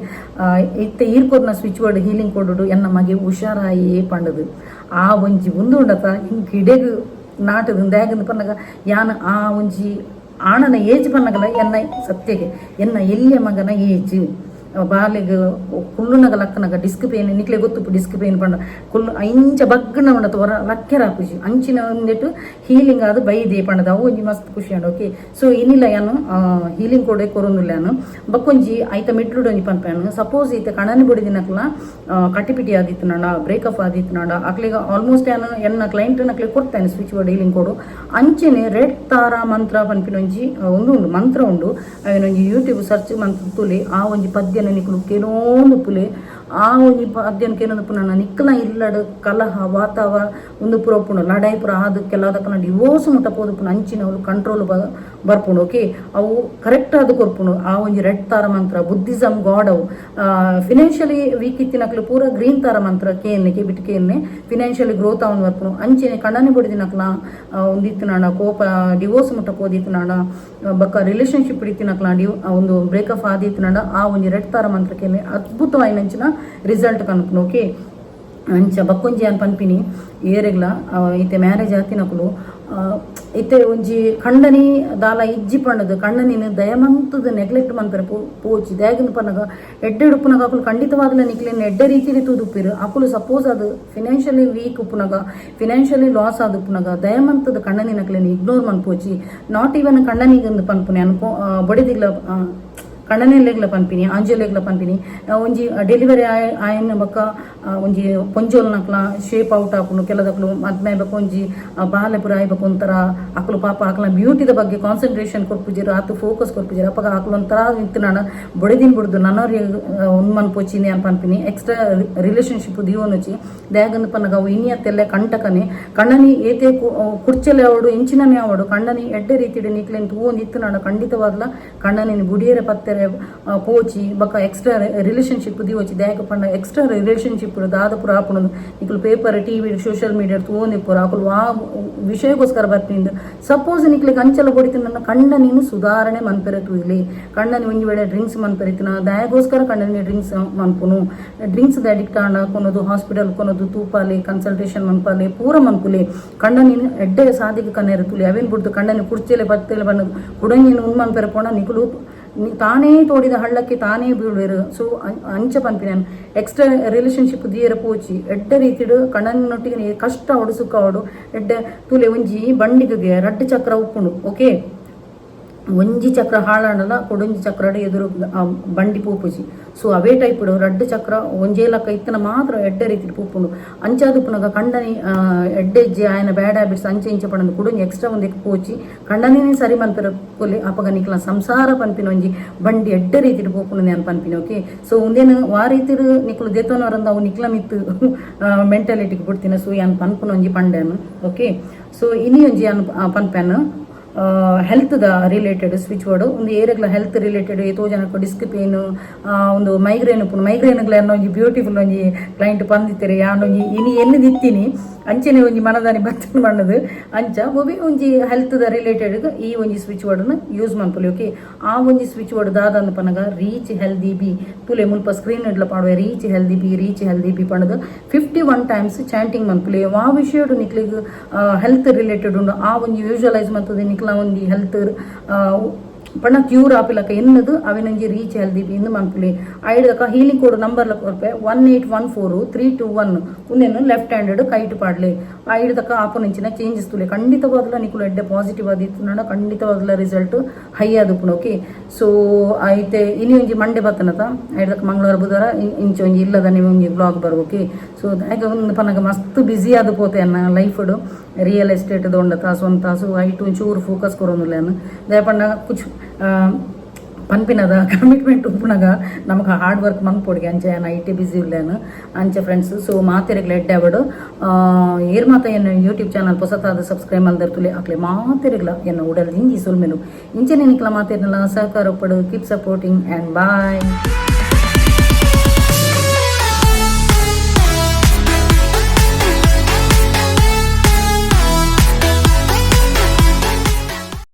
ಇತ್ತೆ ಈರ್ಕೊರ್ನ ಸ್ವಿಚ್ ಬೋರ್ಡ್ ಹೀಲಿಂಗ್ ಕೊಡೋಡು ಎನ್ನ ಮಗೆ ಹುಷಾರಾಯಿ ಪಂಡದು ಆ ಒಂಜಿ ಒಂದು ಉಂಡತ ಹಿಂಗೆ ಇಡೆಗು ನಾಟದು ದ್ಯಾಗಂದು ಪನ್ನಗ ಯಾನ ಆ ಒಂಜಿ ಆಣನ ಏಜ್ ಪನ್ನಗಲ ಎನ್ನ ಸತ್ಯಗೆ ಎನ್ನ ಎಲ್ಲಿಯ ಮಗನ ಏಜ್ ಬಾಲೆಗ್ ಕುಲ್ಲುನಗ ಲಕ್ಕನಗ ಡಿಸ್ಕ್ ಪೇನ್ ನಿಕ್ಲೆ ಗೊತ್ತು ಡಿಸ್ಕ್ ಪೇನ್ ಪಂಡ ಕುಲ್ಲು ಅಂಚ ಬಗ್ಗನ ಉಂಡತ ಹೊರ ಲಕ್ಕೆರ ಆಪುಜಿ ಅಂಚಿನ ಒಂದೆಟ್ಟು ಹೀಲಿಂಗ್ ಅದು ಬೈದೆ ಪಂಡದ ಅವು ಒಂಜಿ ಮಸ್ತ್ ಖುಷಿ ಅಂಡ ಓಕೆ. ಸೊ ಇನ್ನಿಲ್ಲ ಯಾನು ಹೀಲಿಂಗ್ ಕೊಡೆ ಕೊರೊಂದುಲ್ಲ ಯಾನು ಬಕ್ಕೊಂಜಿ ಐತ ಮಿಟ್ಲುಡು ಒಂಜಿ ಪನ್ಪೇನು ಸಪೋಸ್ ಈತ ಕಣನಿ ಬುಡಿದಿನಕ್ಲ ಕಟ್ಟಿಪಿಟಿ ಆದಿತ್ತು ನಾಡ ಬ್ರೇಕಪ್ ಆದಿತ್ತು ನಾಡ ಅಕ್ಲಿಗ ಆಲ್ಮೋಸ್ಟ್ ಯಾನು ಎನ್ನ ಕ್ಲೈಂಟ್ ನಕ್ಲೆ ಕೊಡ್ತೇನೆ ಸ್ವಿಚ್ ಬೋರ್ಡ್ ಹೀಲಿಂಗ್ ಕೊಡು ಅಂಚೆನೆ ರೆಡ್ ತಾರಾ ಮಂತ್ರ ಪನ್ಪಿನ ಒಂಜಿ ಉಂಡು ಮಂತ್ರ ಉಂಡು ಅವೇನೊಂಜಿ ಯೂಟ್ಯೂಬ್ ಸರ್ಚ್ ಮಂತ್ರ ತುಲಿ ಆ ಒಂಜಿ ಪದ್ಯನ ನಿಕ್ಲು ಕೆಲವೊಂದು ಪುಲೆ ಆ ಒಂಜಿ ಪದ್ಯನ ಕೇನೊಂದು ಪುನಃ ನಿಕ್ಲ ಇಲ್ಲಡು ಕಲಹ ವಾತಾವ ಒಂದು ಪುರ ಪುಣ ಲಡಾಯಿ ಪುರ ಆದ ಕೆಲವದಕ್ಕನ ಡಿವೋರ್ಸ್ ಮುಟ್ಟ ಪೋದು ಪುನ ಅಂಚಿನವರು ಕಂಟ್ರೋಲ್ ಬರ್ಪುಂಡು ಓಕೆ. ಅವು ಕರೆಕ್ಟ್ ಆದ ಕೊರ್ಪುಣು ಆ ಒಂಜಿ ರೆಡ್ ತಾರ ಮಂತ್ರ ಬುದ್ಧಿಸಮ್ ಗಾಡ್ ಅವು ಫಿನಾನ್ಷಿಯಲಿ ವೀಕ್ ಇತ್ತಿನಕ್ಲು ಪೂರ ಗ್ರೀನ್ ತಾರ ಮಂತ್ರ ಕೇನ್ನೆ ಬಿಟ್ಟು ಕೇನ್ನೆ ಫಿನಾನ್ಷಿಯಲಿ ಗ್ರೋತ್ ಅವನು ಬರ್ಪುಣು ಅಂಚೆನೆ ಕಣ್ಣನೆ ಬಡಿದಿನಕ್ಲ ಒಂದಿತ್ತು ನಾಡ ಕೋಪ ಡಿವೋರ್ಸ್ ಮುಟ್ಟ ಪೋದಿತ್ತು ನಾಡ ಬಕ್ಕ ರಿಲೇಶನ್ಶಿಪ್ ಇಡಿತಿನಕ್ಲ ಒಂದು ಬ್ರೇಕಪ್ ಆದಿತ್ತು ನಾಡ ಆ ಒಂಜಿ ರೆಡ್ ತಾರ ಮಂತ್ರಕ್ಕೆ ಅದ್ಭುತವಾಯಿನಂಚಿನ ರಿಸಲ್ಟ್ ಕನ್ಪುನು ಓಕೆ. ಅಂಚ ಬಕ್ಕೊಂಜಿ ಅನ್ ಪನ್ಪಿನಿ ಏರೆಗ್ಲ ಇತ್ತೆ ಮ್ಯಾರೇಜ್ ಆತಿನಕುಲು ಇತ್ತೆ ಒಂಜಿ ಖಂಡನಿ ದಾಲ ಇಜ್ಜಿ ಪಂಡದು ಖಂಡನಿನ ದಯಮಂತದ ನೆಗ್ಲೆಕ್ಟ್ ಮನ್ಪರೆ ಪೋಚಿ ದಯಾಗಿನ ಪನ್ನಗ ಎಡ್ಡೆ ಉಪ್ಪುನಗ ಅಕುಲು ಖಂಡಿತವಾಗ್ಲ ನಿಕ್ಲಿನ ಎಡ್ಡೆ ರೀತಿಲಿ ತೂದುಪ್ಪಿರು ಅಕುಲು ಸಪೋಸ್ ಅದು ಫಿನಾನ್ಷಿಯಲಿ ವೀಕ್ ಉಪ್ಪುನಗ ಫಿನಾನ್ಷಿಯಲಿ ಲಾಸ್ ಆದ ಉಪ್ಪುನಗ ದಯಮಂತದ ಖಂಡನಿ ನಕ್ಲಿನ ಇಗ್ನೋರ್ ಮನ್ಪೋಚಿ ನಾಟ್ ಈವನ್ ಖಂಡನಿಗಂದು ಪನ್ಪುನೆ ಅನ್ಕೋ ಬಡಿದಿಗ್ಲ ಕಣ್ಣನೆಲೆಗ್ಲ ಪನ್ಪಿನಿ ಆಂಜಲೆಗ್ಲ ಪನ್ಪಿನಿ ಒಂಜಿ ಡೆಲಿವರಿ ಆಯನ ಬಕ್ಕ ಒಂಜಿ ಪೊಂಜೋಲ್ ನಕ್ಲ ಶೇಪ್ ಔಟ್ ಹಾಕೊಂಡು ಕೆಲದಕ್ಲು ಮದ್ಮೆ ಬಕ್ಕ ಒಂಜಿ ಬಾಲೆಪುರ ಆಯ್ಬೇಕು ಒಂಥರ ಅಕ್ಲು ಪಾಪ ಆಕಲ ಬ್ಯೂಟಿದ ಬಗ್ಗೆ ಕಾನ್ಸಂಟ್ರೇಷನ್ ಕೊಡ್ಪುಜಿರು ಆತು ಫೋಕಸ್ ಕೊಡ್ಪುಜಿರು ಅಪ್ಪಾಗ ಆಕಲು ಒಂಥರ ಇತ್ತು ನಾನು ಬಡಿದಿನ ಬಿಡ್ದು ನನ್ನವ್ರಿಗೆ ಒಂದು ಮನ್ಪೋಚಿನಿ ಅಂತ ಪನ್ಪಿನಿ ಎಕ್ಸ್ಟ್ರಾ ರಿಲೇಶನ್ಶಿಪ್ ದಿವನೊಚ್ಚಿ ದೇಗಂದು ಪನ್ನಗ ಅವು ಇನ್ನಿಯತ್ತೆಲ್ಲ ಕಂಟಕನೆ ಕಣ್ಣನಿ ಏತೆ ಕುರ್ಚಲೆ ಅವಡು ಇಂಚಿನನೇ ಅವಡು ಕಣ್ಣನಿ ಎಡ್ಡೆ ರೀತಿ ನಿಕ್ಲೆನ್ ತೂ ಒಂದು ಇತ್ತು ನಾನು ಖಂಡಿತವಾಗ್ಲ ಕಣ್ಣನಿನ ಬುಡಿಯರೆ ಪತ್ತೆ ಪೋಚಿ ಬಕ್ಕ ಎಕ್ಸ್ಟ್ರಾ ರಿಲೇಶನ್ಶಿಪ್ ದಿವಚಿ ದೇಕ ಪಂಡ ಎಕ್ಸ್ಟ್ರಾ ರಿಲೇಶನ್ಶಿಪ್ ದಾದಪುರ ಹಾಕೊಂಡು ನಿಕ್ಲು ಪೇಪರ್ ಟಿವಿ ಸೋಷಿಯಲ್ ಮೀಡಿಯಾ ತೋಂದಿಪ್ಪುರ ಹಾಕಲು ಆ ವಿಷಯಕ್ಕೋಸ್ಕರ ಬರ್ತೀನಿ ಸಪೋಸ್ ನಿಕ್ಲಿಗೆ ಅಂಚಲ ಕೊಡಿತು ನನ್ನ ಕಣ್ಣ ನೀನು ಸುಧಾರಣೆ ಮನ್ಪೆರತು ಇಲ್ಲಿ ಕಣ್ಣನಿ ಒಂಜಿ ವೇಳೆ ಡ್ರಿಂಕ್ಸ್ ಮನ್ಪೆರಿತಿನ ದಯಗೋಸ್ಕರ ಕಣ್ಣನಿ ಡ್ರಿಂಕ್ಸ್ ಮನ್ಪುನು ಡ್ರಿಂಕ್ಸ್ ಅಡಿಕ್ಟ್ ಆಂಡ ಕೊನೋದು ಹಾಸ್ಪಿಟಲ್ ಕೊನೋದು ತೂಪಾಲೆ ಕನ್ಸಲ್ಟೇಷನ್ ಮನ್ಪಾಲೆ ಪೂರ ಮನ್ಪುಲೆ ಕಣ್ಣ ನೀನು ಎಡ್ಡೆ ಸಾಧಿಗೆ ಕನ್ನೆರತುಲಿ ಅವೇನು ಬಿಡ್ತು ಕಣ್ಣನಿ ಕುರ್ಚಿಲೆ ಬತ್ತಲೆ ಬಣ್ಣ ಕುಡಂಗಿನ ಉನ್ ಮನ್ಪೆರ ಪೋಣ ನಿಕುಲು ತಾನೇ ತೋಡಿದ ಹಳ್ಳಕ್ಕೆ ತಾನೇ ಬೀಳುವರು. ಸೊ ಅಂಚ ಪನ್ಪಿ ನಾನು ಎಕ್ಸ್ಟ್ರಾ ರಿಲೇಶನ್ಶಿಪ್ ದಿಯರ ಪೋಚಿ ಎಡ್ಡೆ ರೀತಿಡು ಕಣ್ಣನೊಟ್ಟಿಗೆ ಕಷ್ಟ ಹೊಡು ಸುಖ ಹೊಡು ಎಡ್ಡೆ ತುಲೆ ಒಂಜಿ ಬಂಡಿಗೆ ರಡ್ಡು ಚಕ್ರ ಉಪ್ಪುಂಡು ಓಕೆ. ಒಂಜಿ ಚಕ್ರ ಹಾಳಾಂಡಲ್ಲ ಕೊಡೊಂಜಿ ಚಕ್ರ ಎದುರು ಬಂಡಿ ಪೂಪುಜಿ. ಸೊ ಅವೇ ಟೈಪ್ ರಡ್ಡು ಚಕ್ರ ಒಂಜೇ ಲಕ್ಕ ಇತ್ತನ ಮಾತ್ರ ಎಡ್ಡೆ ರೀತಿ ಪೂಪುಂಡು ಅಂಚಾದು ಪುನಗ ಕಂಡನಿ ಎಡ್ಡೆಜ್ಜೆ ಆಯನ ಬ್ಯಾಡ್ ಹ್ಯಾಬಿಟ್ಸ್ ಅಂಚೆ ಇಂಚೆ ಪಡಂದು ಕುಡೊಂಜಿ ಎಕ್ಸ್ಟ್ರಾ ಒಂದೇ ಪೋಚಿ ಕಂಡನಿನೇ ಸರಿ ಮನ್ಪೆರ ಕೊಲ್ಲಿ ಅಪಗ ನಿಕ್ಲ ಸಂಸಾರ ಪನ್ಪಿನ ಒಂಜಿ ಬಂಡಿ ಎಡ್ಡೆ ರೀತಿ ಪೋಪುಂಡು ನಾನು ಪನ್ಪಿನ ಓಕೆ. ಸೊ ಒಂದೇನು ವಾ ರೀತಿ ನಿಕ್ಲು ದೆತ್ತೋನವರಂದ ಅವು ನಿಕ್ಲ ಮಿತ್ತು ಮೆಂಟಾಲಿಟಿಗೆ ಬಿಡ್ತೀನಿ. ಸೊ ಯಾನ್ ಪನ್ಪುನ ಒಂಜಿ ಪಂಡೆನು ಓಕೆ. ಸೊ ಇನಿ ಒಂಜಿ ಯಾನ್ ಪನ್ಪೆನು ಹೆಲ್ತ್ ದ ರಿಲೇಟೆಡ್ ಸ್ವಿಚ್ ಬೋರ್ಡ್ ಒಂದು ಏರಿಯಾಗ್ಲ ಹೆಲ್ತ್ ರಿಲೇಟೆಡ್ ಎಷ್ಟೋ ಜನಕ್ಕೆ ಡಿಸ್ಕ್ ಪೇನ್ ಒಂದು ಮೈಗ್ರೇನ್ ಮೈಗ್ರೇನ್ಗಳ ಒಂಜಿ ಬ್ಯೂಟಿಫುಲ್ ಒಂಜಿ ಕ್ಲೈಂಟ್ ಪಂದಿತ್ತೀರಿ ಯಾನೊಂಜಿ ಇನಿ ಎಲ್ಲಿ ದಿತ್ತೀನಿ ಅಂಚೆನೆ ಒಂಜಿ ಮನದಾನಿ ಬತ್ತನ್ ಮಣ್ಣದು ಅಂಚ ಒಬ್ಬಿ ಒಂಜಿ ಹೆಲ್ತ್ ದ ರಿಲೇಟೆಡ್ ಈ ಒಂಜಿ ಸ್ವಿಚ್ ಬೋರ್ಡ್ನ ಯೂಸ್ ಮನ್ಪುಲಿ ಓಕೆ. ಆ ಒಂಜಿ ಸ್ವಿಚ್ ಬೋರ್ಡ್ ದಾದಂದು ಪನಗ ರೀಚ್ ಹೆಲ್ದಿ ಬಿ ತುಲೆ ಮುಲ್ಪ ಸ್ಕ್ರೀನ್ ಇಡ್ಲ ಪಾಡುವೆ ರೀಚ್ ಹೆಲ್ದಿ ಬಿ ಪಣದು 51 ಟೈಮ್ಸ್ ಚಾಂಟಿಂಗ್ ಮನ್ಪುಲಿ ಆ ವಿಷಯ ನಿಕ್ಲಿಗೆ ಹೆಲ್ತ್ ರಿಲೇಟೆಡ್ ಉಂಡು ಆ ಒಂಜಿ ಯೂಶಲೈಸ್ ಮಾಡ್ತದೆ ನಿಕ್ಲ ಒಂಜಿ ಹೆಲ್ತ್ ಪಣ ಕ್ಯೂರ್ ಆಪಿಲಕ ಎನ್ನದು ಅವಿನಂಜಿ ರೀಚ್ ಹೆಲ್ದಿ ಬಿ ಇಂದು ಮನ್ಪುಲಿ ಐಡದಕ ಹೀಲಿಂಗ್ ಕೋಡ್ ನಂಬರ್ ಕೊರ್ಪೆ 1814321 ಉನ್ನೇನು ಲೆಫ್ಟ್ ಹ್ಯಾಂಡೆಡ್ ಕೈಟ್ ಪಾಡ್ಲೆ ಐಡದಕ ಆಪುನಂಚಿನ ಚೇಂಜಸ್ ತುಲೆ ಖಂಡಿತವಾಗ್ಲ ನಿಕುಲು ಎಡ್ಡೆ ಪಾಸಿಟಿವ್ ಆದಿತ್ತು ನಾಡ ಖಂಡಿತವಾಗ್ಲ ರಿಸಲ್ಟ್ ಹೈ ಆದುಪ್ಪುನು ಓಕೆ. ಸೊ ಐತೆ ಇನಿ ಒಂಜಿ ಮಂಡೆ ಬತ್ತನತ ಐಡದಕ ಮಂಗಳವಾರ ಬುಧವಾರ ಇಂಚ ಒಂಜಿ ಇಲ್ಲದ ನೀವು ಒಂಜಿ ಬ್ಲಾಗ್ ಬರ್ಬೋಕೆ. ಸೊ ದಾಯಕ ಒಂದು ಪನಗ ಮಸ್ತ್ ಬ್ಯುಸಿ ಆದ ಪೋತೆ ಅನ್ನ ಲೈಫ್ಡು ರಿಯಲ್ ಎಸ್ಟೇಟ್ ದೊಂಡ ತಾಸು ಒಂದು ತಾಸು ಐಟು ಒಂಚೂರು ಫೋಕಸ್ ಕೊರೋನುಲ್ಲ ದಯಪಂಡ ಕುಚ್ ಪನ್ಪಿನದ ಕಮಿಟ್ಮೆಂಟ್ ಉಪ್ಪುನಗ ನಮಗೆ ಹಾರ್ಡ್ ವರ್ಕ್ ಮಂಗ್ ಪೊಡಿಗೆ ಅಂಚೆ ಐಟಿ ಬಿಸಿ ಇಲ್ಲೇನು ಅಂಚೆ ಫ್ರೆಂಡ್ಸ್. ಸೊ ಮಾತೆರೆಗ್ಲ ಎಡ್ಡೆ ಅವಡು ಏರ್ ಮಾತ ಏನು ಯೂಟ್ಯೂಬ್ ಚಾನಲ್ ಹೊಸತಾದ ಸಬ್ಸ್ಕ್ರೈಬ್ ಮಲ್ದಿರ್ತುಲೆ ಆಕ್ಲೆ ಮಾತೆರೆಗ್ಲ ಏನು ಉಡಲ್ ಹಿಂದಿ ಸುಲ್ಮೆನು ಇಂಚೆ ನೆನಿಕ್ಲ ಮಾತೆರ್ನಲ್ಲ ಸಹಕಾರ ಪಡು ಕೀಪ್ ಸಪೋರ್ಟಿಂಗ್ ಆ್ಯಂಡ್ ಬಾಯ್.